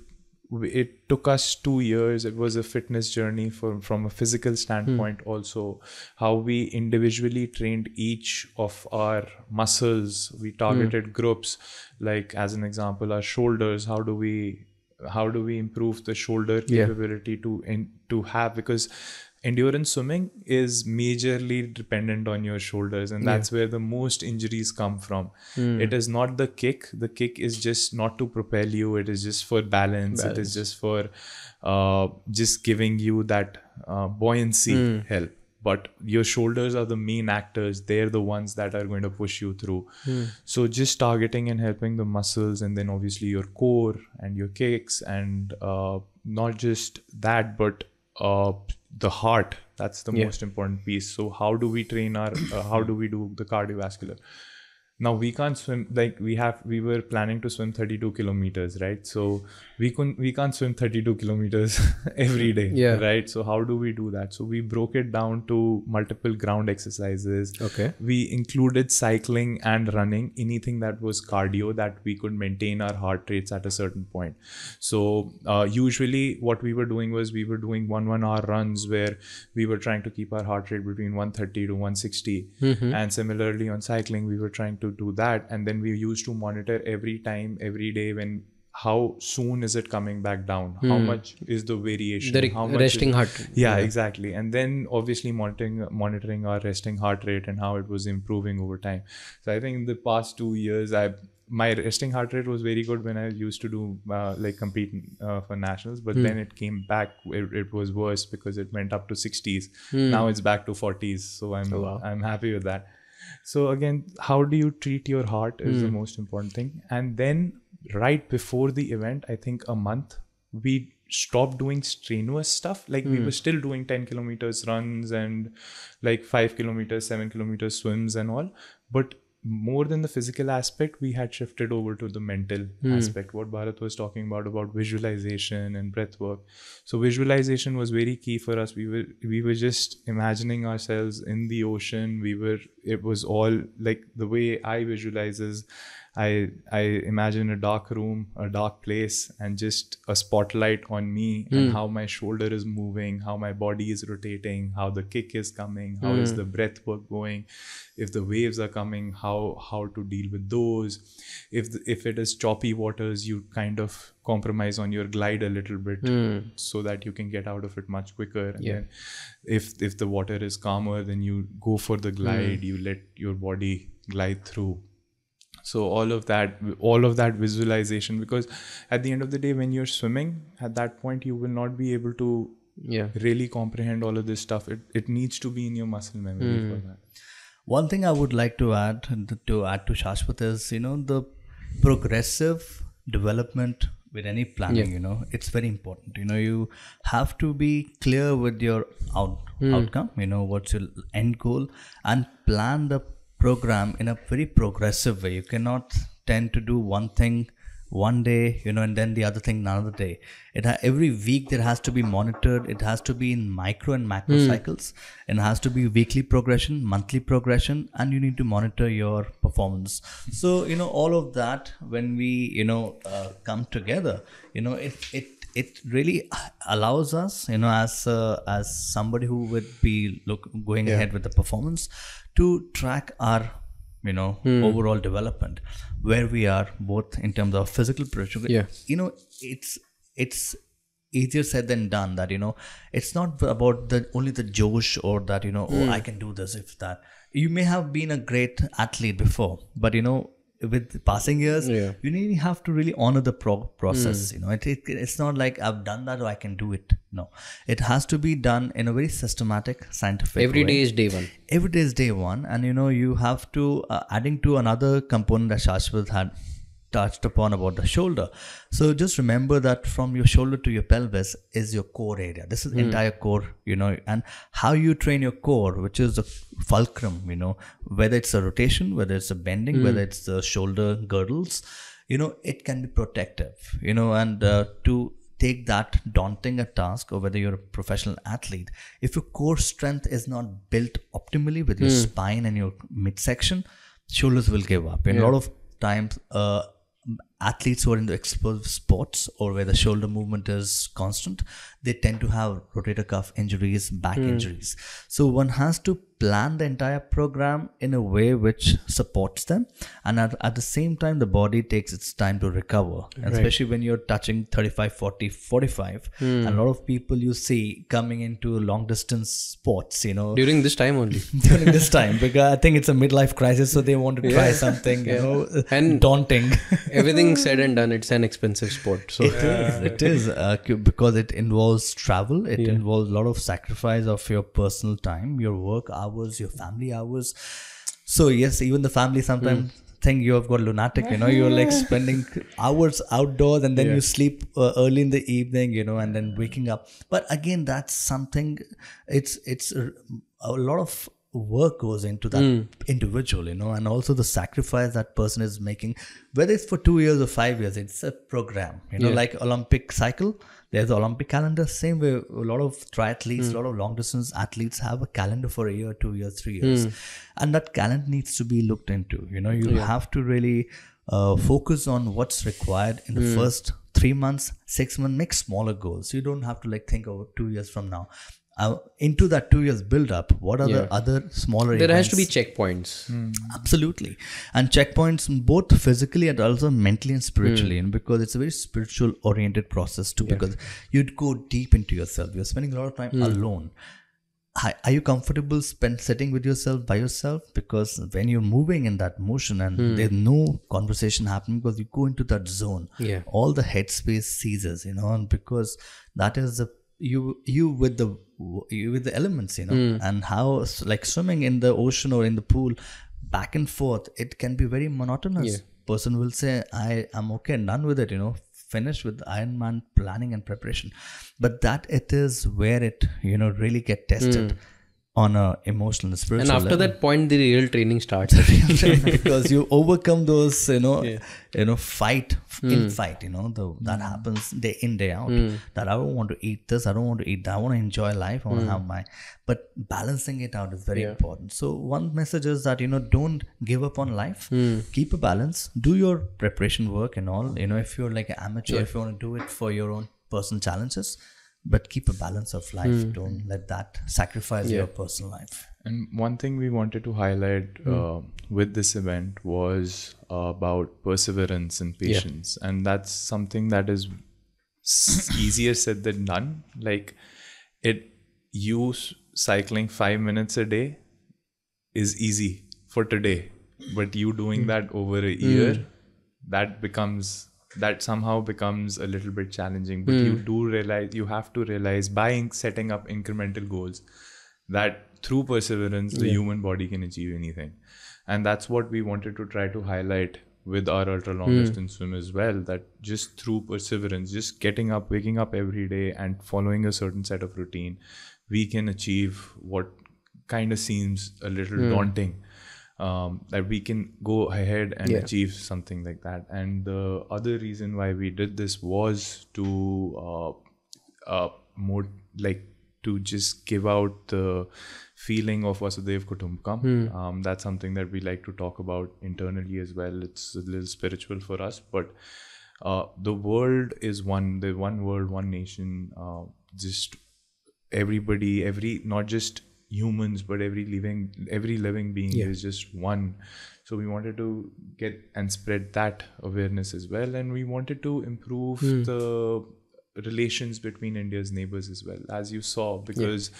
it took us 2 years. It was a fitness journey from a physical standpoint also. How we individually trained each of our muscles. We targeted groups, like as an example, our shoulders. How do we improve the shoulder capability to have, because endurance swimming is majorly dependent on your shoulders, and that's where the most injuries come from. It is not the kick. The kick is just not to propel you. It is just for balance. It is just for just giving you that buoyancy help. But your shoulders are the main actors. They're the ones that are going to push you through. So just targeting and helping the muscles, and then obviously your core and your kicks, and not just that, but the heart. That's the most important piece. So how do we train how do we do the cardiovascular? Now we can't swim, like we were planning to swim 32 kilometers, right? So we can't swim 32 kilometers every day, right? So how do we do that? So we broke it down to multiple ground exercises. Okay. We included cycling and running, anything that was cardio that we could maintain our heart rates at a certain point. So usually what we were doing was we were doing 1 hour runs where we were trying to keep our heart rate between 130 to 160. And similarly on cycling, we were trying to do that, and then we used to monitor every day when how soon is it coming back down, how much is the variation, how much resting heart rate. Exactly. And then obviously monitoring our resting heart rate and how it was improving over time. So I think in the past 2 years my resting heart rate was very good when I used to do compete for nationals, but then it came back. It was worse because it went up to 60s. Now it's back to 40s. So I'm happy with that. So again, how do you treat your heart is the most important thing. And then right before the event, I think a month, we stopped doing strenuous stuff. Like we were still doing 10 kilometers runs and like 5 kilometers, 7 kilometers swims and all. But more than the physical aspect, we had shifted over to the mental aspect, what Bharat was talking about visualization and breath work. So visualization was very key for us. We were just imagining ourselves in the ocean. It was all like the way I visualize is I imagine a dark room, a dark place, and just a spotlight on me and how my shoulder is moving, how my body is rotating, how the kick is coming, how is the breath work going, if the waves are coming, how to deal with those. If it is choppy waters, you kind of compromise on your glide a little bit so that you can get out of it much quicker. And then if the water is calmer, then you go for the glide, you let your body glide through. So all of that visualization, because at the end of the day, when you're swimming, at that point, you will not be able to really comprehend all of this stuff. It needs to be in your muscle memory for that. One thing I would like to add to Shaaswat is, the progressive development with any planning, it's very important. You have to be clear with your outcome, what's your end goal, and plan the program in a very progressive way. You cannot tend to do one thing one day, and then the other thing another day. Every week there has to be monitored. It has to be in micro and macro cycles. It has to be weekly progression, monthly progression, and you need to monitor your performance. So, all of that, when we, come together, it really allows us, as somebody who would be going ahead with the performance, to track our overall development, where we are both in terms of physical progression. It's easier said than done that, it's not about only the Josh or that, oh, I can do this, if that. You may have been a great athlete before, but with passing years, you really have to really honor the process. It's not like I've done that or I can do it. No, it has to be done in a very systematic, scientific Every way. day is day one. Every day is day one, and you have to adding to another component that Shaaswat had touched upon about the shoulder. So just remember that from your shoulder to your pelvis is your core area. This is entire core, and how you train your core, which is the fulcrum, whether it's a rotation, whether it's a bending, whether it's the shoulder girdles, it can be protective, and to take that daunting a task, or whether you're a professional athlete, if your core strength is not built optimally with your spine and your midsection, shoulders will give up. And a lot of times, athletes who are in the explosive sports or where the shoulder movement is constant, they tend to have rotator cuff injuries, back injuries. So one has to plan the entire program in a way which supports them, and at the same time the body takes its time to recover, and especially when you're touching 35, 40, 45. And a lot of people you see coming into long distance sports, During this time only. during this time, because I think it's a midlife crisis, so they want to try something and daunting. Everything said and done, it's an expensive sport. So It is because it involves travel. It involves a lot of sacrifice of your personal time, your work hours, your family hours. So yes, even the family sometimes think you have got lunatic. You're like spending hours outdoors, and then you sleep early in the evening. And then waking up. But again, that's something. It's a lot of work goes into that individual, and also the sacrifice that person is making, whether it's for 2 years or 5 years. It's a program, like Olympic cycle. There's the Olympic calendar. Same way, a lot of triathletes, a lot of long distance athletes have a calendar for a year, 2 years, 3 years, and that calendar needs to be looked into. You have to really focus on what's required in the first 3 months, 6 months. Make smaller goals. You don't have to think over 2 years from now. Into that 2 years build up, what are the other smaller events? There has to be checkpoints. Absolutely. And checkpoints both physically and also mentally and spiritually, because it's a very spiritual oriented process too, because you'd go deep into yourself. You're spending a lot of time alone. Are you comfortable sitting with yourself by yourself? Because when you're moving in that motion and there's no conversation happening, because you go into that zone, all the headspace ceases, and because that is you with the elements, and how swimming in the ocean or in the pool back and forth, it can be very monotonous. Person will say, I am okay, done with it, finished with Ironman planning and preparation. But that it is where it really get tested. on a emotional and spiritual And after level. that point, the real training starts. Because you overcome those, fight, Hmm. that happens day in, day out. That I don't want to eat this, I don't want to eat that, I want to enjoy life, I want Hmm. to have but balancing it out is very important. So one message is that, don't give up on life, Hmm. keep a balance, do your preparation work and all, if you're like an amateur, if you want to do it for your own personal challenges, but keep a balance of life. Hmm. Don't let that sacrifice your personal life. And one thing we wanted to highlight with this event was about perseverance and patience. And that's something that is easier said than done. Like you cycling 5 minutes a day is easy for today, but you doing that over a year, that somehow becomes a little bit challenging. But you have to realize by setting up incremental goals that through perseverance, the human body can achieve anything. And that's what we wanted to try to highlight with our ultra long distance swim as well, that just through perseverance, just getting up, waking up every day and following a certain set of routine, we can achieve what kind of seems a little daunting. That we can go ahead and achieve something like that. And the other reason why we did this was to to just give out the feeling of Vasudev Kutumbakam. That's something that we like to talk about internally as well. It's a little spiritual for us, but the world is one. The one world, one nation. Just everybody, not just humans, but every living being is just one. So we wanted to get and spread that awareness as well, and we wanted to improve the relations between India's neighbors as well, as you saw, because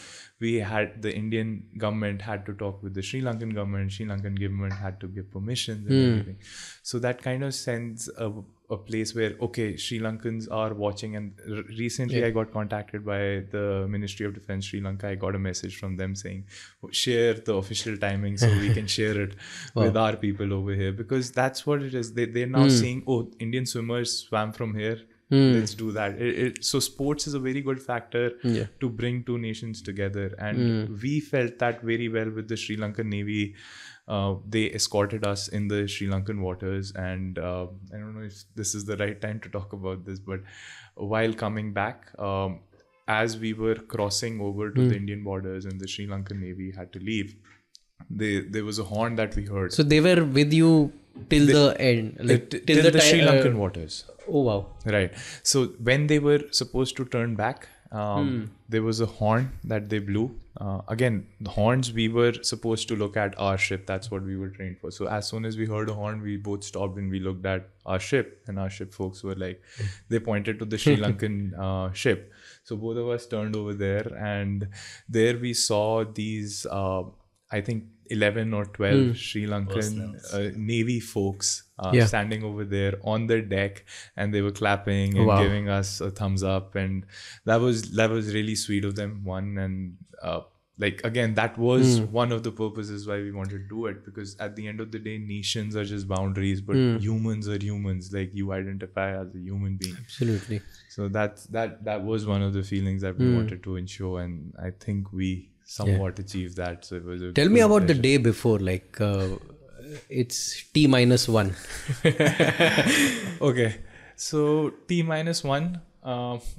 the Indian government had to talk with the Sri Lankan government, Sri Lankan government had to give permissions and everything. So that kind of sends a place where, okay, Sri Lankans are watching. And recently I got contacted by the Ministry of Defense Sri Lanka. I got a message from them saying, share the official timing so we can share it with our people over here, because that's what it is. They're now saying, oh, Indian swimmers swam from here, let's do that. So sports is a very good factor to bring two nations together. And we felt that very well with the Sri Lankan Navy. They escorted us in the Sri Lankan waters, and I don't know if this is the right time to talk about this, but while coming back, as we were crossing over to the Indian borders and the Sri Lankan Navy had to leave, there was a horn that we heard. So they were with you till the end, like till the Sri Lankan waters. Oh wow! Right. So when they were supposed to turn back, there was a horn that they blew. Again, the horns, we were supposed to look at our ship. That's what we were trained for. So as soon as we heard a horn, we both stopped and we looked at our ship. And our ship folks were like, they pointed to the Sri Lankan ship. So both of us turned over there, and there we saw these, I think, 11 or 12 Sri Lankan Navy folks standing over there on the deck, and they were clapping and giving us a thumbs up, and that was really sweet of them. And again, that was one of the purposes why we wanted to do it, because at the end of the day, nations are just boundaries, but humans are humans. Like, you identify as a human being. Absolutely. So that was one of the feelings that we wanted to ensure, and I think we somewhat achieved that. So it was a Tell me about the day before, like it's T-1. Okay, so T-1,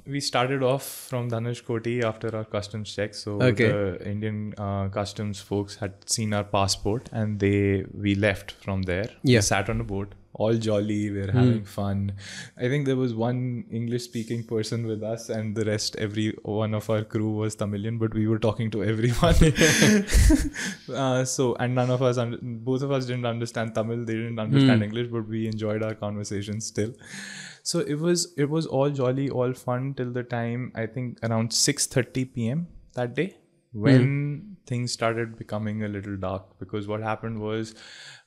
we started off from Dhanushkoti after our customs check. So the Indian customs folks had seen our passport, and we left from there. We sat on a boat, all jolly, we're having fun. I think there was one English speaking person with us, and the rest, every one of our crew was Tamilian, but we were talking to everyone. And none of us, both of us didn't understand Tamil, they didn't understand English, but we enjoyed our conversation still. So it was all jolly, all fun till the time, I think around 6:30 p.m. that day, when things started becoming a little dark, because what happened was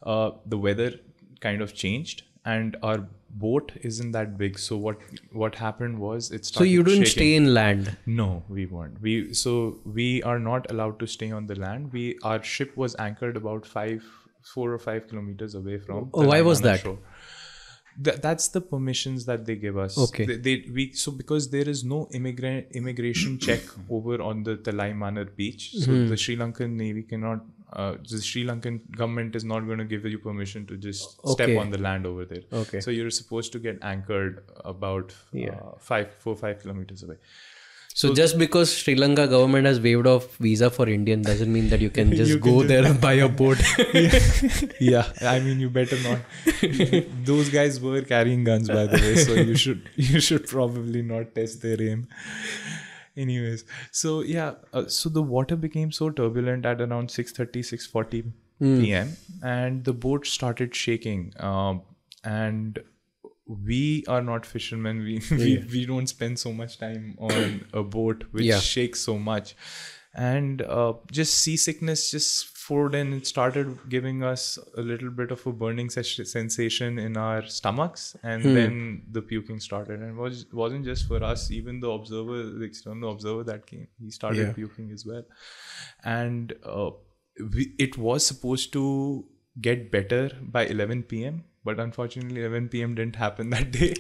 the weather kind of changed, and our boat isn't that big. So what happened was it started. So you didn't shaking. stay in land? No, we weren't. We are not allowed to stay on the land. Our ship was anchored about 4 or 5 kilometers away from. Oh, why was that? Shore. That's the permissions that they give us. Okay. So because there is no immigration check over on the Talaimanar beach, so the Sri Lankan Navy cannot. The Sri Lankan government is not going to give you permission to just step on the land over there. Okay. So you're supposed to get anchored about 4-5 kilometers away. So just because Sri Lanka government has waived off visa for Indian doesn't mean that you can just go there and buy a boat. Yeah, I mean, you better not. Those guys were carrying guns, by the way, so you should probably not test their aim. Anyways, so yeah, so the water became so turbulent at around 6:40 p.m. and the boat started shaking. And we are not fishermen. We don't spend so much time on a boat which shakes so much, and just seasickness just poured in. It started giving us a little bit of a burning sensation in our stomachs, and then the puking started. And it wasn't just for us. Even the external observer that came, he started puking as well. And it was supposed to get better by 11 p.m. But unfortunately, 11 p.m. didn't happen that day.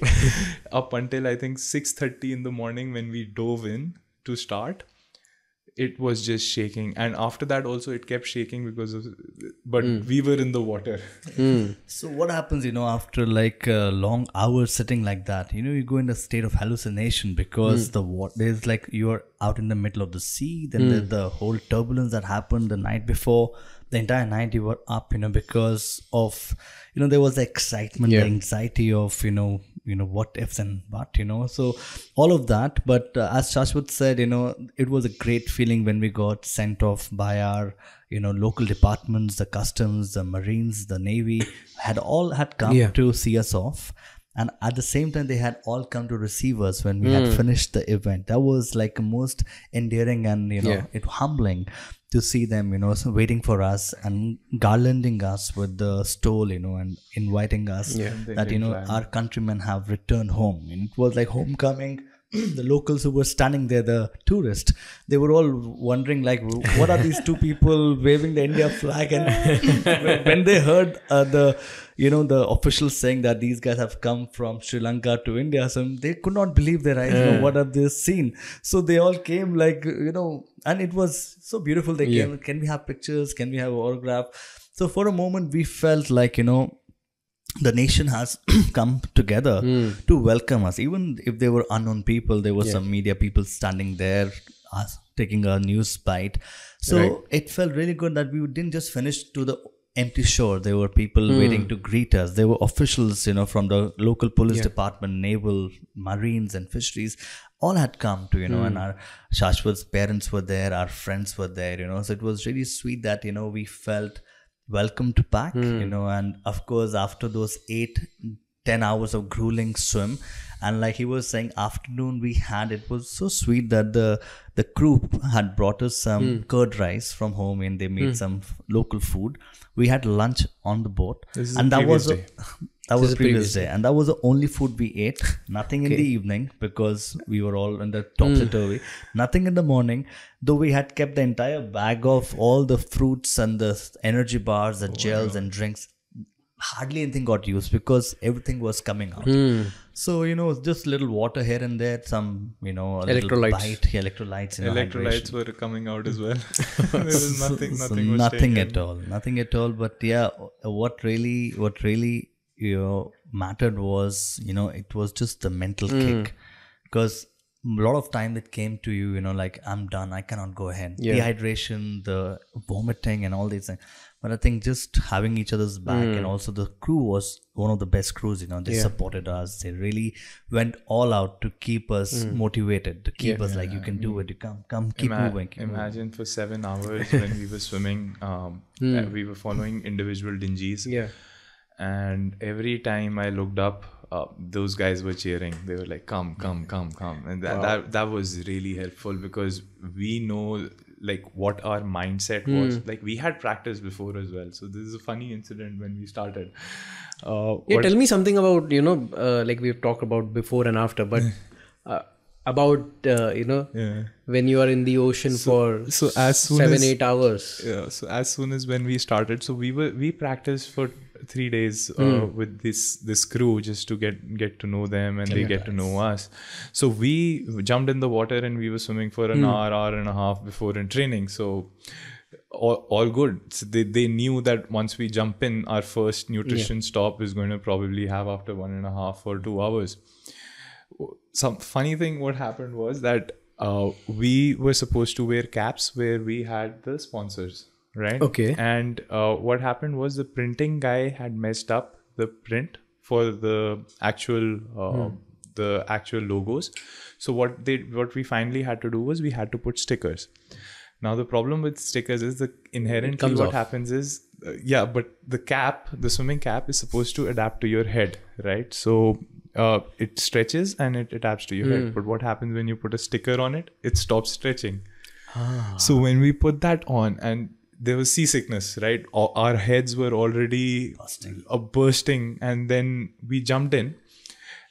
Up until I think 6:30 in the morning when we dove in to start, it was just shaking. And after that also it kept shaking but we were in the water. So what happens, after like long hours sitting like that, you go in a state of hallucination because the water, there's like you're out in the middle of the sea. Then there's the whole turbulence that happened the night before. The entire night you were up, because of, there was the excitement, the anxiety of, what ifs and what, so all of that. But as Shaaswat said, it was a great feeling when we got sent off by our, local departments, the customs, the marines, the navy had come to see us off. And at the same time, they had all come to receive us when we had finished the event. That was like most endearing and, it humbling to see them, so waiting for us and garlanding us with the stole, and inviting us that, our countrymen have returned home. And it was like homecoming. The locals who were standing there, the tourists, they were all wondering like, what are these two people waving the India flag? And when they heard the officials saying that these guys have come from Sri Lanka to India, so they could not believe their eyes. What have they seen? So they all came like, and it was so beautiful. They came, can we have pictures? Can we have autograph? So for a moment we felt like, the nation has come together to welcome us. Even if they were unknown people, there were some media people standing there taking a news bite. So it felt really good that we didn't just finish to the empty shore. There were people waiting to greet us. There were officials, from the local police department, naval, marines and fisheries. All had come to, and our Shaaswat's parents were there, our friends were there, so it was really sweet that, we felt welcomed back, and of course after those 8-10 hours of grueling swim, and like he was saying, afternoon it was so sweet that the crew had brought us some curd rice from home, and they made some local food. We had lunch on the boat, and that was the previous day, and that was the only food we ate. Nothing in the evening because we were all in the topsy-turvy. Nothing in the morning, though we had kept the entire bag of all the fruits and the energy bars, the gels and drinks. Hardly anything got used because everything was coming out. So, just little water here and there, some, electrolytes. Electrolytes were coming out as well. There was nothing at all. Nothing at all. But yeah, what really mattered was, it was just the mental kick. Because a lot of time it came to you, like, I'm done, I cannot go ahead. Dehydration, the vomiting and all these things. But I think just having each other's back, and also the crew was one of the best crews, they supported us. They really went all out to keep us motivated, to keep us like, you can do it, you come, keep moving. Imagine for 7 hours when we were swimming, we were following individual dinghies. And every time I looked up, those guys were cheering. They were like, come. And that was really helpful because we know like what our mindset was. Like we had practiced before as well. So this is a funny incident when we started. Tell me something about, like we've talked about before and after, but about, when you are in the ocean for as soon 7-8 hours. Yeah. So as soon as when we started, so we practiced for 3 days with this crew just to get to know them, and they get to know us. So we jumped in the water and we were swimming for an hour and a half before in training. So all good. So they knew that once we jump in, our first nutrition stop is going to probably have after 1.5 or 2 hours. Some funny thing what happened was that we were supposed to wear caps where we had the sponsors, right? Okay. And what happened was the printing guy had messed up the print for the actual logos. So what we finally had to do was we had to put stickers. Now the problem with stickers is that inherently what happens is but the swimming cap is supposed to adapt to your head, right? So it stretches and it adapts to your head. But what happens when you put a sticker on it? It stops stretching. So when we put that on, and there was seasickness, right? Our heads were already bursting, and then we jumped in.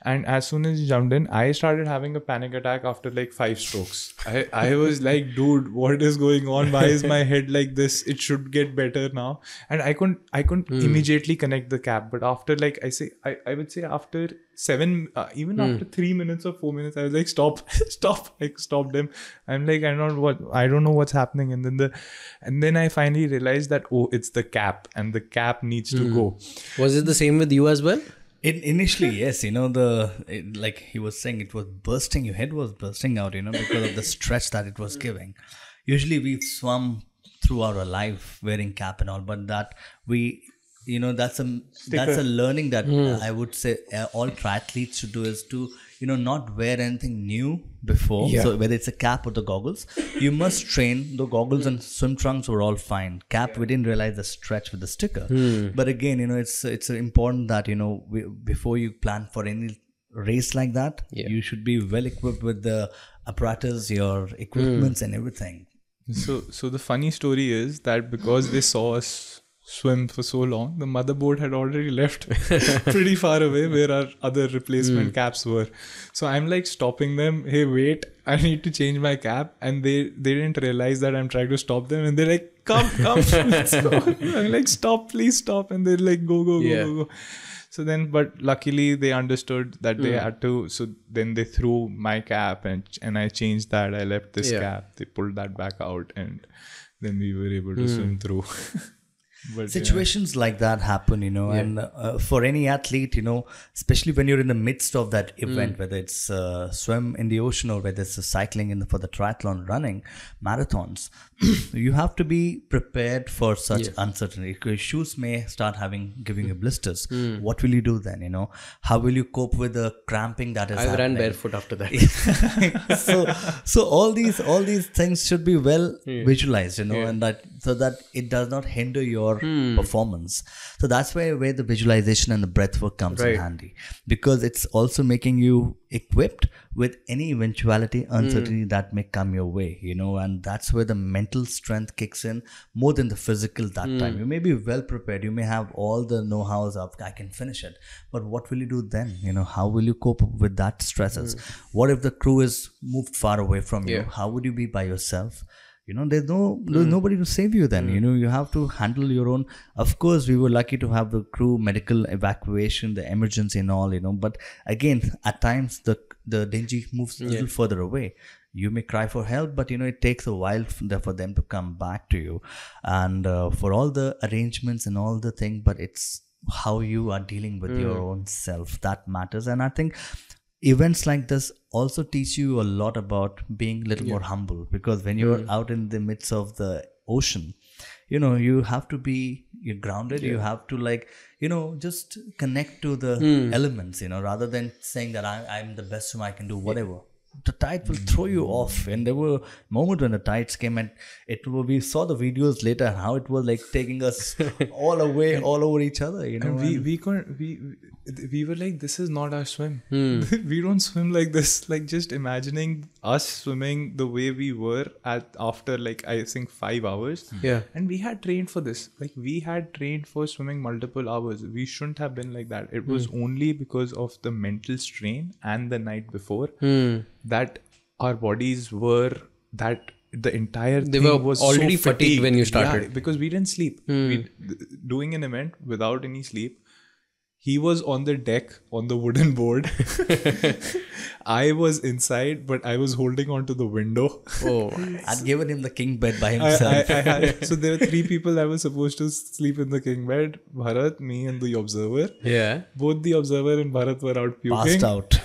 And as soon as you jumped in, I started having a panic attack after like 5 strokes. I was like, dude, what is going on? Why is my head like this? It should get better now. And I couldn't immediately connect the cap. But after I would say after 7, even after 3 minutes or 4 minutes, I was like, stop. I stopped him. I'm like, I don't know what's happening. And then I finally realized that, it's the cap, and the cap needs to go. Was it the same with you as well? Initially, yes, like he was saying, it was bursting, your head was bursting out, because of the stretch that it was giving. Usually we've swum throughout our life wearing cap and all, but that that's a learning that I would say all triathletes should do, is to not wear anything new before. So whether it's a cap or the goggles, you must train. The goggles and swim trunks were all fine. Cap, we didn't realize the stretch with the sticker. But again, it's important that before you plan for any race like that, you should be well equipped with the apparatus, your equipments and everything. So the funny story is that because they saw us swim for so long, the motherboard had already left pretty far away where our other replacement caps were. So I'm like stopping them. Hey, wait, I need to change my cap. And they didn't realize that I'm trying to stop them. And they're like, come, let's go. I'm like, stop, please stop. And they're like, go. So then, but luckily they understood that they had to. So then they threw my cap and I changed that. I left this cap. They pulled that back out, and then we were able to swim through. But situations like that happen, and for any athlete, especially when you're in the midst of that event, whether it's swim in the ocean or whether it's cycling for the triathlon, running, marathons, you have to be prepared for such uncertainty. Your shoes may start giving you blisters. What will you do then? How will you cope with the cramping that is happening? I ran barefoot after that. so all these things should be well visualized, and so that it does not hinder your performance. So that's where the visualization and the breath work comes in handy, because it's also making you equipped with any eventuality, uncertainty that may come your way, and that's where the mental strength kicks in more than the physical that time. You may be well prepared, you may have all the know-hows of I can finish it, but what will you do then? How will you cope with that stresses? What if the crew is moved far away from you? How would you be by yourself? There's nobody to save you then. You have to handle your own. Of course, we were lucky to have the crew, medical evacuation, the emergency and all, but again, at times the danger moves a little further away. You may cry for help, but it takes a while for them to come back to you, and for all the arrangements and all the thing, but it's how you are dealing with your own self that matters. And I think events like this also teach you a lot about being a little more humble, because when you're out in the midst of the ocean, you have to be grounded. You have to just connect to the elements, rather than saying that I'm the best swimmer, I can do whatever. The tide will throw you off, and there were moments when the tides came, and we saw the videos later how it was like taking us all over each other, And we were like, this is not our swim. We don't swim like this. Like, just imagining us swimming the way we were after I think 5 hours. And we had trained for this. We had trained for swimming multiple hours. We shouldn't have been like that. It was only because of the mental strain and the night before that our bodies were that the entire They thing were was already so fatigued when you started. Yeah, because we didn't sleep. Doing an event without any sleep. He was on the deck on the wooden board. I was inside, but I was holding on to the window. Oh, I'd given him the king bed by himself. So there were 3 people that were supposed to sleep in the king bed. Bharat, me and the observer. yeah. Both the observer and Bharat were out puking. Passed out.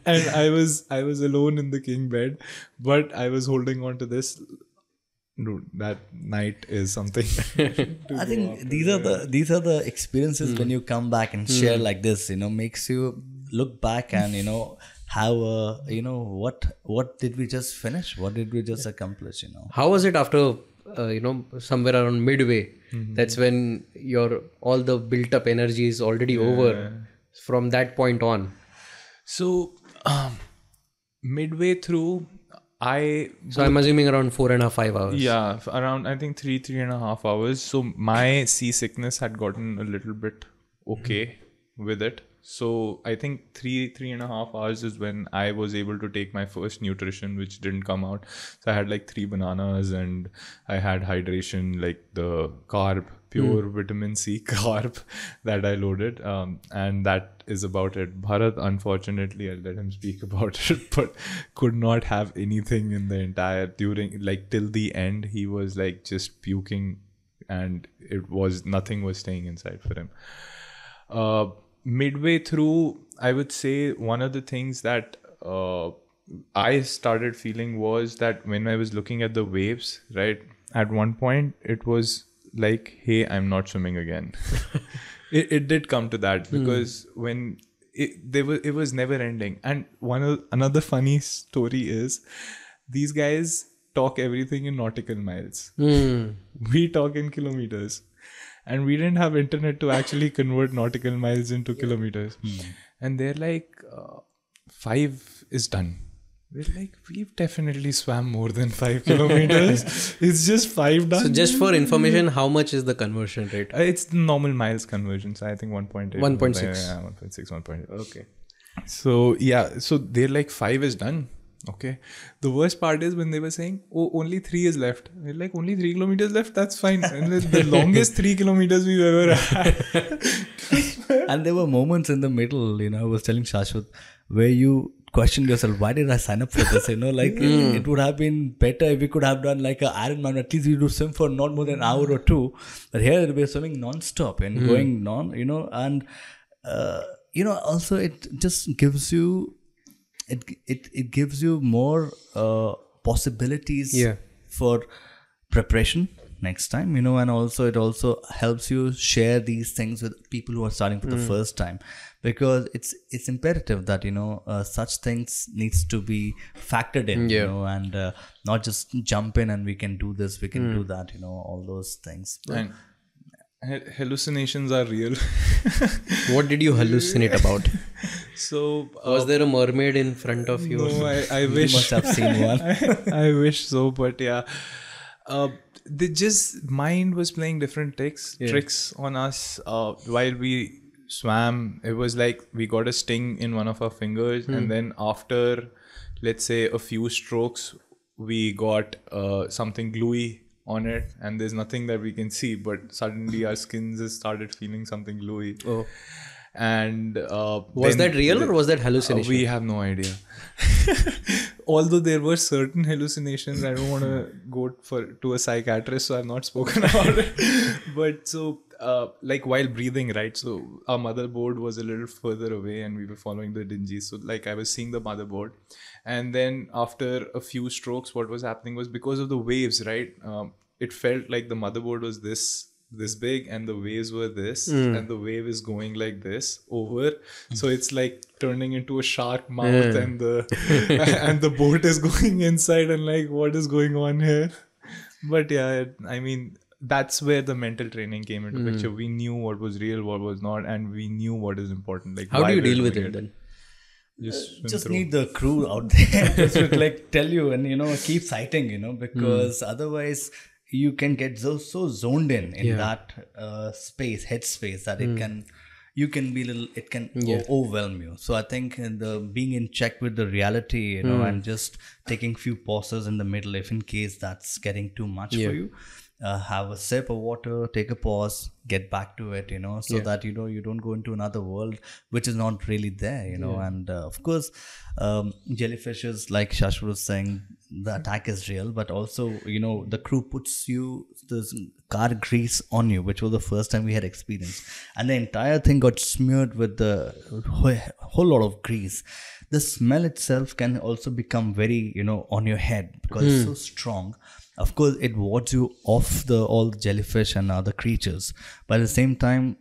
And I was alone in the king bed, but I was holding on to this. Dude, that night is something. I think these are the experiences when you come back and share like this, makes you look back and have a what did we just finish? What did we just accomplish? How was it after somewhere around midway? That's when all the built up energy is already over. From that point on. So midway through, I'm assuming around 4.5, 5 hours. Yeah, around I think 3.5 hours. So my seasickness had gotten a little bit okay with it. So I think 3.5 hours is when I was able to take my first nutrition, which didn't come out. So I had like 3 bananas and I had hydration, like the pure vitamin C carb that I loaded. And that is about it. Bharat, unfortunately, I'll let him speak about it, but could not have anything in the entire till the end. He was like just puking and nothing was staying inside for him. Midway through, I would say one of the things that I started feeling was that when I was looking at the waves, right, at one point it was like, hey, I'm not swimming again. It did come to that because when it was never ending. And another funny story is these guys talk everything in nautical miles. We talk in kilometers. And we didn't have internet to actually convert nautical miles into kilometers. And they're like, 5 is done. We're like, we've definitely swam more than 5 kilometers. It's just 5 done. So just for information, how much is the conversion rate? It's the normal miles conversion. So I think 1.8. 1.6. Yeah, 1.6, 1.8. Okay. So yeah, so they're like 5 is done. Okay. The worst part is when they were saying, oh, only 3 is left. We're like, only 3 kilometers left? That's fine. And the longest 3 kilometers we've ever had. And there were moments in the middle, I was telling Shaashwat, where you questioned yourself, why did I sign up for this? It would have been better if we could have done like an Ironman. At least we do swim for not more than an hour or 2. But here we're swimming non-stop and going and also it just gives you it gives you more possibilities for preparation next time, and also it also helps you share these things with people who are starting for the first time, because it's imperative that such things needs to be factored in, and not just jump in and we can do this, we can do that, all those things. And hallucinations are real. What did you hallucinate about? So was there a mermaid in front of you? No, I wish. You must have seen one. I wish so, but yeah. Mind was playing different tricks on us while we swam. It was like we got a sting in one of our fingers, and then after, let's say, a few strokes, we got something gluey on it, and there's nothing that we can see, but suddenly our skins just started feeling something gluey. Oh. And was that real or was that hallucination? We have no idea. Although there were certain hallucinations, I don't want to go to a psychiatrist, so I've not spoken about it. But so, like while breathing, right? So our motherboard was a little further away, and we were following the dingy. So like I was seeing the motherboard, and then after a few strokes, what was happening was because of the waves, right? It felt like the motherboard was this big and the waves were this, and the wave is going like this over, so it's like turning into a shark mouth, and the boat is going inside, and like, what is going on here? But yeah, I mean, that's where the mental training came into picture. We knew what was real, what was not, and we knew what is important. Like, how do you deal with it then? Just need the crew out there just to like tell you and keep citing, because otherwise you can get so zoned in that headspace that you can be it can overwhelm you. So I think being in check with the reality, and just taking few pauses in the middle, if in case that's getting too much for you, have a sip of water, take a pause, get back to it, so that you don't go into another world which is not really there, and of course, jellyfishes, like Shashwat was saying, the attack is real, but also the crew puts this car grease on you, which was the first time we had experienced, and the entire thing got smeared with the whole lot of grease. The smell itself can also become very on your head because it's so strong. Of course, it wards you off all the jellyfish and other creatures. But at the same time,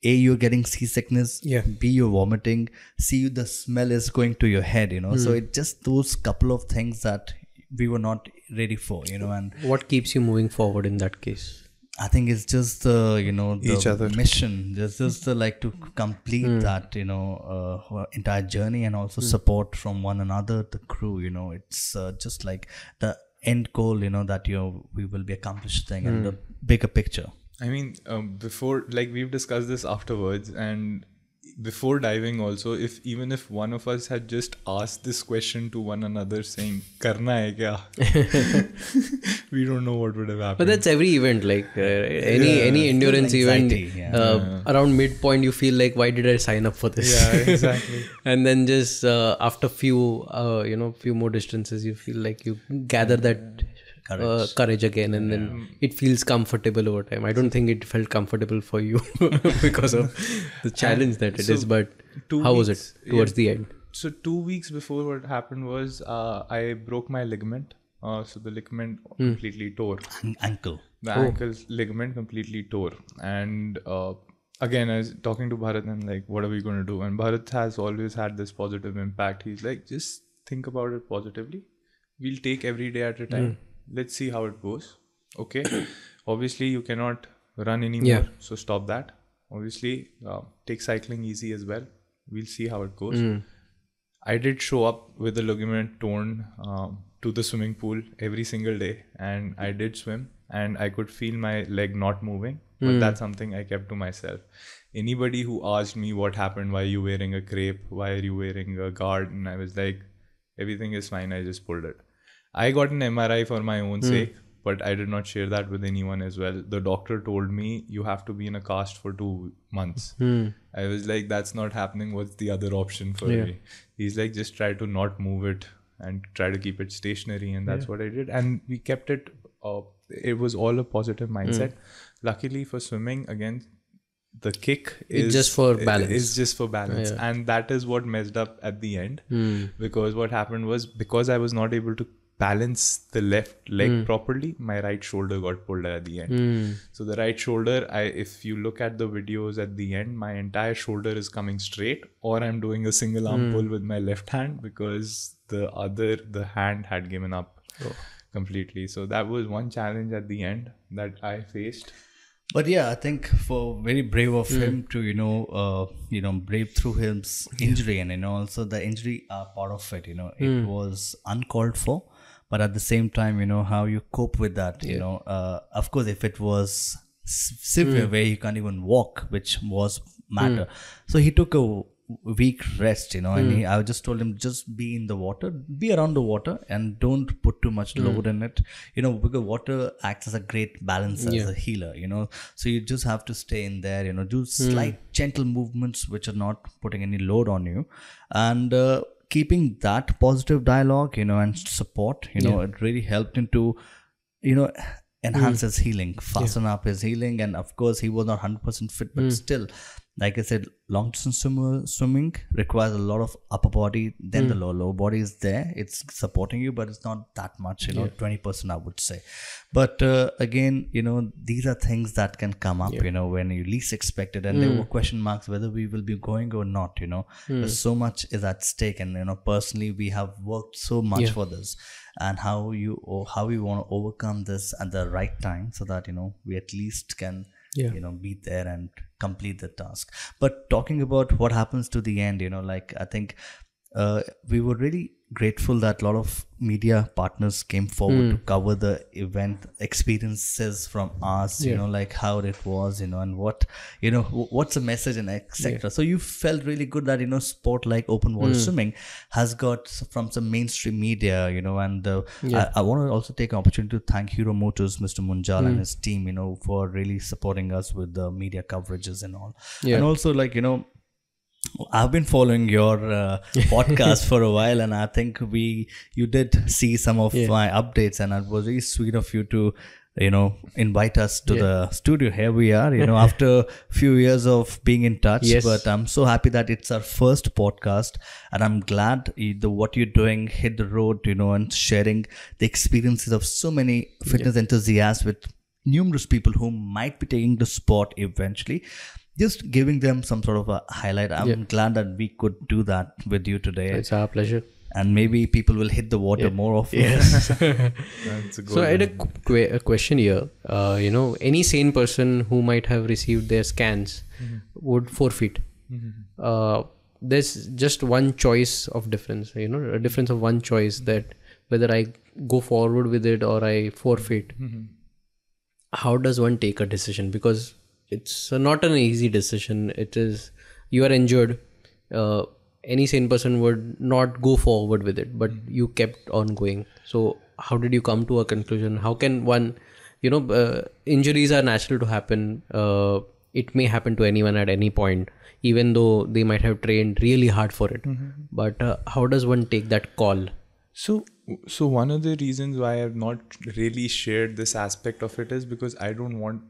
A, you're getting seasickness. B, you're vomiting. C, the smell is going to your head, So it's just those couple of things that we were not ready for, And what keeps you moving forward in that case? I think it's just the each other mission, just like to complete that entire journey, and also support from one another, the crew. It's just like the end goal, that we will be accomplished thing, and the bigger picture. I mean, before, like, we've discussed this afterwards, and before diving also, even if one of us had just asked this question to one another saying karna hai kya, we don't know what would have happened. But that's every event, like any endurance event, around midpoint you feel like, why did I sign up for this? Exactly. And then just after few more distances, you feel like you gather that courage again, and then it feels comfortable over time. I don't think it felt comfortable for you because of the challenge that it is, but how was it towards the end? So 2 weeks before, what happened was I broke my ligament. So the ligament completely tore. Ankle. The ankle ligament completely tore. And again, I was talking to Bharat and like, what are we going to do? And Bharat has always had this positive impact. He's like, just think about it positively. We'll take every day at a time. Let's see how it goes. Okay. Obviously, you cannot run anymore. So stop that. Obviously, take cycling easy as well. We'll see how it goes. I did show up with the ligament torn to the swimming pool every single day. And I did swim. And I could feel my leg not moving. But that's something I kept to myself. Anybody who asked me what happened, why are you wearing a crepe? Why are you wearing a guard? And I was like, everything is fine. I just pulled it. I got an MRI for my own sake, but I did not share that with anyone as well. The doctor told me you have to be in a cast for 2 months. I was like, that's not happening. What's the other option for me? He's like, just try to not move it and try to keep it stationary. And that's what I did. And we kept it, it was all a positive mindset. Luckily for swimming, again, the kick is just for balance. It's just for balance. And that is what messed up at the end. Because what happened was, because I was not able to balance the left leg properly, my right shoulder got pulled at the end. So the right shoulder, if you look at the videos at the end, my entire shoulder is coming straight, or I'm doing a single arm pull with my left hand because the hand had given up completely. So that was one challenge at the end that I faced. But yeah, I think for very brave of him to brave through his injury, and also the injury are part of it. It was uncalled for, but at the same time, how you cope with that. Of course, if it was severe where he can't even walk, which was matter, so he took a week rest, and I just told him, just be in the water, be around the water, and don't put too much load in it, because water acts as a great balance as a healer, so you just have to stay in there, do slight gentle movements which are not putting any load on you, and keeping that positive dialogue, and support, it really helped him to, enhance his healing, fasten up his healing. And of course, he was not 100% fit, but still, like I said, long distance swimming requires a lot of upper body. Then the lower body is there. It's supporting you, but it's not that much, 20% I would say. But again, these are things that can come up, when you least expect it. And there were question marks whether we will be going or not, There's so much is at stake. And, personally, we have worked so much for this. And how we want to overcome this at the right time so that, we at least can, be there and complete the task. But talking about what happens to the end, I think we were really grateful that a lot of media partners came forward to cover the event experiences from us, you know, like how it was, you know, and what, you know, what's the message and etc. So you felt really good that, you know, sport like open water swimming has got from some mainstream media, you know, and I want to also take an opportunity to thank Hero Motors, Mr. Munjal and his team, you know, for really supporting us with the media coverages and all. And also, like, you know, I've been following your podcast for a while, and I think you did see some of my updates, and it was really sweet of you to, you know, invite us to the studio. Here we are, you know, after a few years of being in touch. But I'm so happy that it's our first podcast, and I'm glad what you're doing hit the road, you know, and sharing the experiences of so many fitness enthusiasts with numerous people who might be taking the sport eventually. Just giving them some sort of a highlight. I'm glad that we could do that with you today. It's our pleasure. And maybe people will hit the water more often. Yes. That's a good So I had a question here. You know, any sane person who might have received their scans would forfeit. There's just one choice of difference, you know, a difference of one choice, that whether I go forward with it or I forfeit. How does one take a decision? Because it's not an easy decision. It is, you are injured. Any sane person would not go forward with it, but you kept on going. So how did you come to a conclusion? How can one, you know, injuries are natural to happen. It may happen to anyone at any point, even though they might have trained really hard for it. But how does one take that call? So one of the reasons why I've not really shared this aspect of it is because I don't want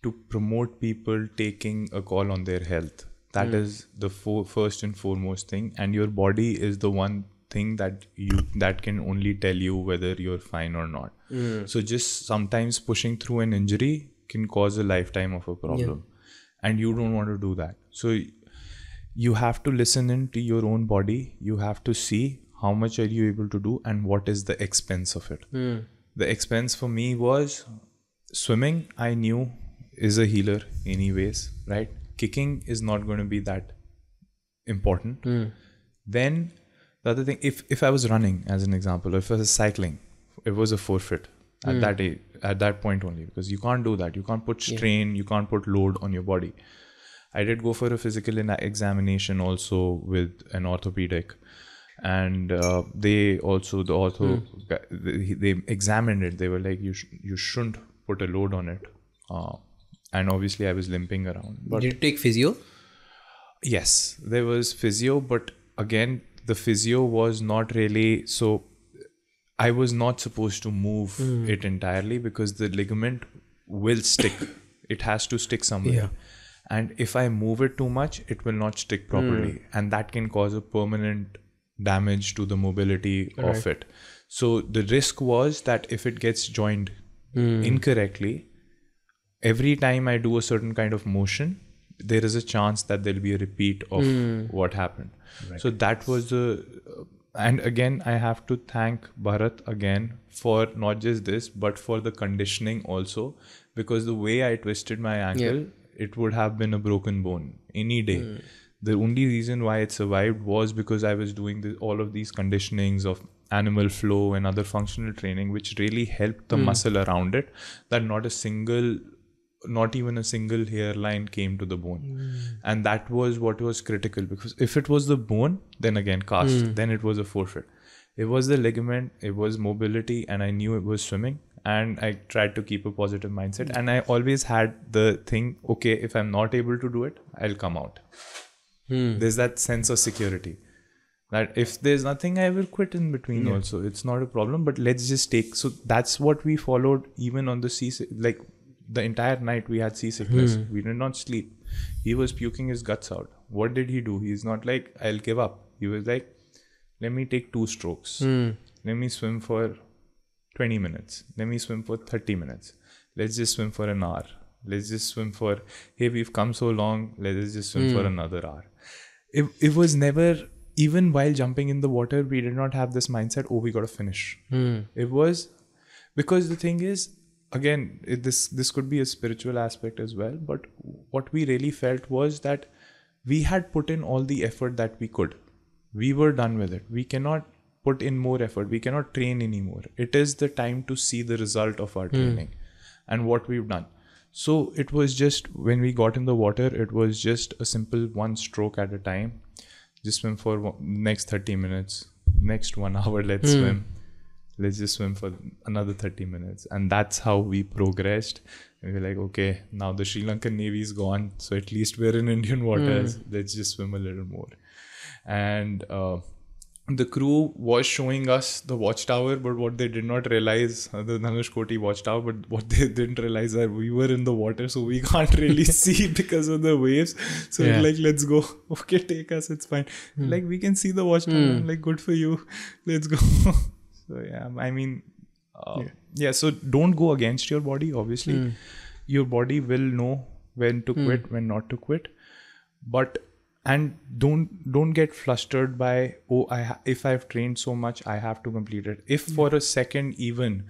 to promote people taking a call on their health. That is the first and foremost thing, and your body is the one thing that can only tell you whether you're fine or not. So just sometimes pushing through an injury can cause a lifetime of a problem, and you don't want to do that. So you have to listen into your own body. You have to see how much are you able to do and what is the expense of it. The expense for me was swimming. I knew is a healer anyways, right? Kicking is not going to be that important. Then the other thing, if I was running, as an example, if I was cycling, it was a forfeit at that age, at that point only, because you can't do that. You can't put strain, you can't put load on your body. I did go for a physical examination also with an orthopedic, and they also, the ortho, they examined it. They were like, you shouldn't put a load on it. And obviously I was limping around. But did you take physio? Yes, there was physio, but again, the physio was not really, so I was not supposed to move it entirely because the ligament will stick. It has to stick somewhere. And if I move it too much, it will not stick properly. And that can cause a permanent damage to the mobility of it. So the risk was that if it gets joined incorrectly, every time I do a certain kind of motion, there is a chance that there'll be a repeat of what happened. So that was and again, I have to thank Bharat again for not just this, but for the conditioning also, because the way I twisted my ankle, it would have been a broken bone any day. The only reason why it survived was because I was doing all of these conditionings of animal flow and other functional training, which really helped the muscle around it, that not even a single hairline came to the bone. And that was what was critical, because if it was the bone, then again cast, then it was a forfeit. It was the ligament, it was mobility, and I knew it was swimming, and I tried to keep a positive mindset. And I always had the thing, okay, if I'm not able to do it, I'll come out. There's that sense of security that if there's nothing, I will quit in between also. It's not a problem, but let's just take. So that's what we followed even on the like the entire night we had seasickness. We did not sleep. He was puking his guts out. What did he do? He's not like, I'll give up. He was like, let me take 2 strokes. Let me swim for 20 minutes. Let me swim for 30 minutes. Let's just swim for an hour. Let's just swim for, hey, we've come so long. Let's just swim for another hour. It was never, even while jumping in the water, we did not have this mindset, oh, we got to finish. It was, because the thing is, again, this could be a spiritual aspect as well, but what we really felt was that we had put in all the effort that we could. We were done with it. We cannot put in more effort. We cannot train anymore. It is the time to see the result of our training and what we've done. So it was just, when we got in the water, it was just a simple one stroke at a time. Just swim for next 30 minutes. Next 1 hour, let's swim. Let's just swim for another 30 minutes. And that's how we progressed. And we were like, okay, now the Sri Lankan Navy is gone. So at least we're in Indian waters. Let's just swim a little more. And the crew was showing us the watchtower, but what they did not realize, the Dhanushkoti watchtower, but what they didn't realize that we were in the water, so we can't really see because of the waves. So we're like, let's go. Okay, take us, it's fine. Like, we can see the watchtower. I'm like, good for you. Let's go. So yeah, I mean, so don't go against your body, obviously. Your body will know when to quit, when not to quit. And don't get flustered by, if I've trained so much, I have to complete it. If for a second even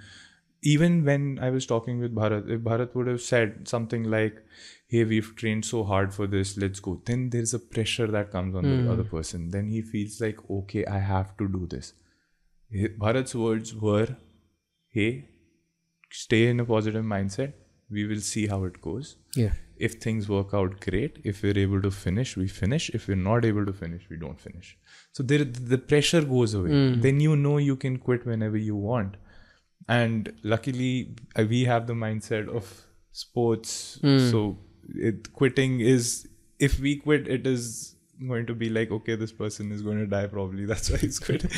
when I was talking with Bharat, if Bharat would have said something like, hey, we've trained so hard for this, let's go. Then there's a pressure that comes on the other person. Then he feels like, okay, I have to do this. Bharat's words were, hey, stay in a positive mindset. We will see how it goes. Yeah. If things work out, great. If we're able to finish, we finish. If we're not able to finish, we don't finish. So the pressure goes away. Then you know you can quit whenever you want. And luckily, we have the mindset of sports. So quitting is, if we quit, it is going to be like, okay, this person is going to die probably. That's why he's quitting.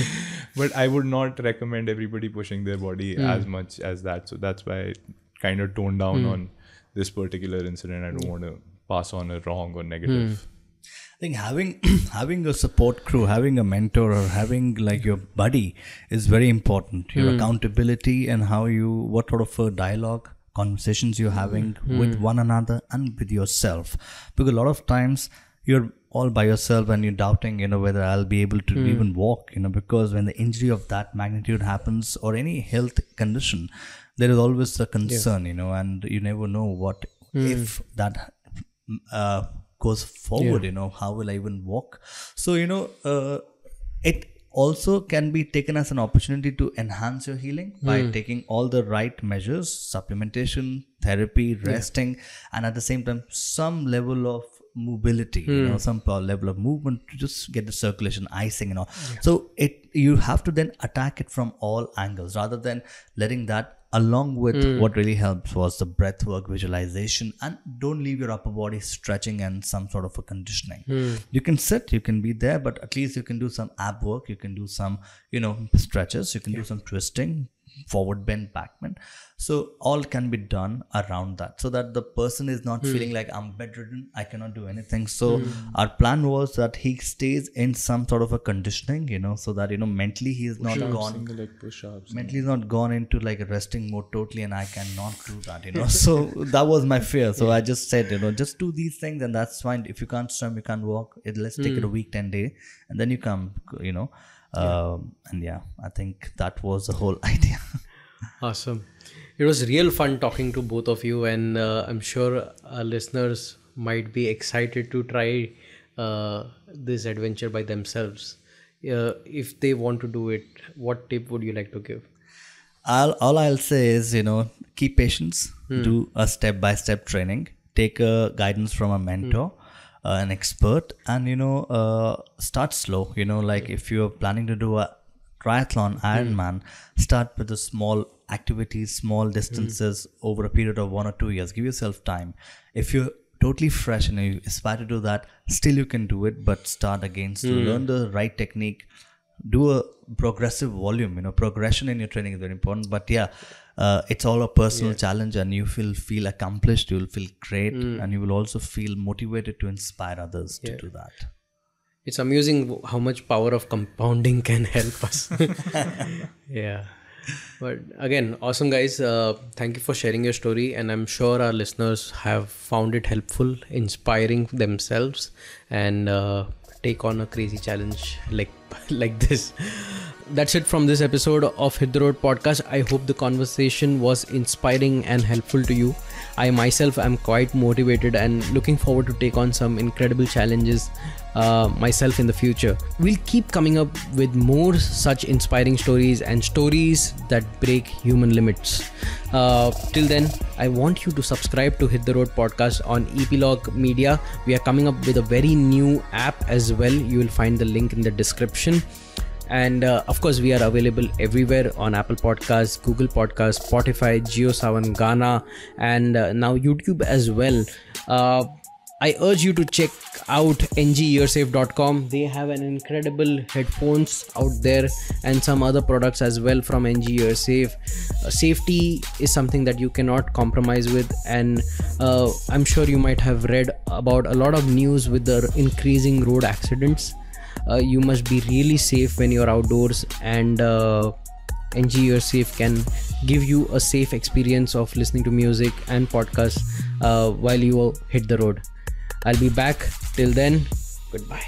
But I would not recommend everybody pushing their body as much as that. So that's why I kind of toned down on this particular incident. I don't want to pass on a wrong or negative. I think having a support crew, having a mentor, or having like your buddy is very important. Your accountability and what sort of a dialogue, conversations you're having with one another and with yourself. Because a lot of times you're all by yourself and you're doubting, whether I'll be able to even walk, because when the injury of that magnitude happens, or any health condition, there is always a concern, and you never know what if that goes forward, how will I even walk? So, it also can be taken as an opportunity to enhance your healing by taking all the right measures, supplementation, therapy, resting, and at the same time, some level of mobility, some level of movement to just get the circulation, icing and all. So you have to then attack it from all angles rather than letting that, along with what really helps was the breath work, visualization, and don't leave your upper body stretching and some sort of a conditioning. You can sit, you can be there, but at least you can do some ab work, you can do some, stretches, you can do some twisting, forward bend, back bend. So all can be done around that, so that the person is not feeling like I'm bedridden, I cannot do anything. So our plan was that he stays in some sort of a conditioning, so that mentally he is not gone, mentally is not gone into like a resting mode totally, and I cannot do that, So that was my fear. So I just said, just do these things and that's fine. If you can't swim, you can't walk, let's take it a week, 10 days, and then you come, and I think that was the whole idea. Awesome. It was real fun talking to both of you, and I'm sure our listeners might be excited to try this adventure by themselves. If they want to do it, what tip would you like to give? All I'll say is, keep patience, do a step-by-step training, take a guidance from a mentor, an expert, and start slow. Like if you're planning to do a triathlon, Ironman, start with the small activities, small distances over a period of 1 or 2 years. Give yourself time. If you're totally fresh and you aspire to do that, still you can do it, but start again. So learn the right technique, do a progressive volume. Progression in your training is very important. But it's all a personal challenge, and you will feel accomplished, you will feel great, and you will also feel motivated to inspire others to do that. It's amusing how much power of compounding can help us. Yeah. But again, awesome guys. Thank you for sharing your story, and I'm sure our listeners have found it helpful, inspiring themselves, and take on a crazy challenge like this. That's it from this episode of Hit the Road podcast. I hope the conversation was inspiring and helpful to you. I myself am quite motivated and looking forward to take on some incredible challenges myself in the future. We'll keep coming up with more such inspiring stories and stories that break human limits. Till then, I want you to subscribe to Hit the Road podcast on Ep.Log Media. We are coming up with a very new app as well. You will find the link in the description. And of course, we are available everywhere on Apple Podcasts, Google Podcasts, Spotify, JioSaavn, Gaana, and now YouTube as well. I urge you to check out NGEarsafe.com. They have an incredible headphones out there and some other products as well from NG Earsafe. Safety is something that you cannot compromise with, and I'm sure you might have read about a lot of news with the increasing road accidents. You must be really safe when you're outdoors, and NG Earsafe can give you a safe experience of listening to music and podcasts while you hit the road. I'll be back. Till then, goodbye.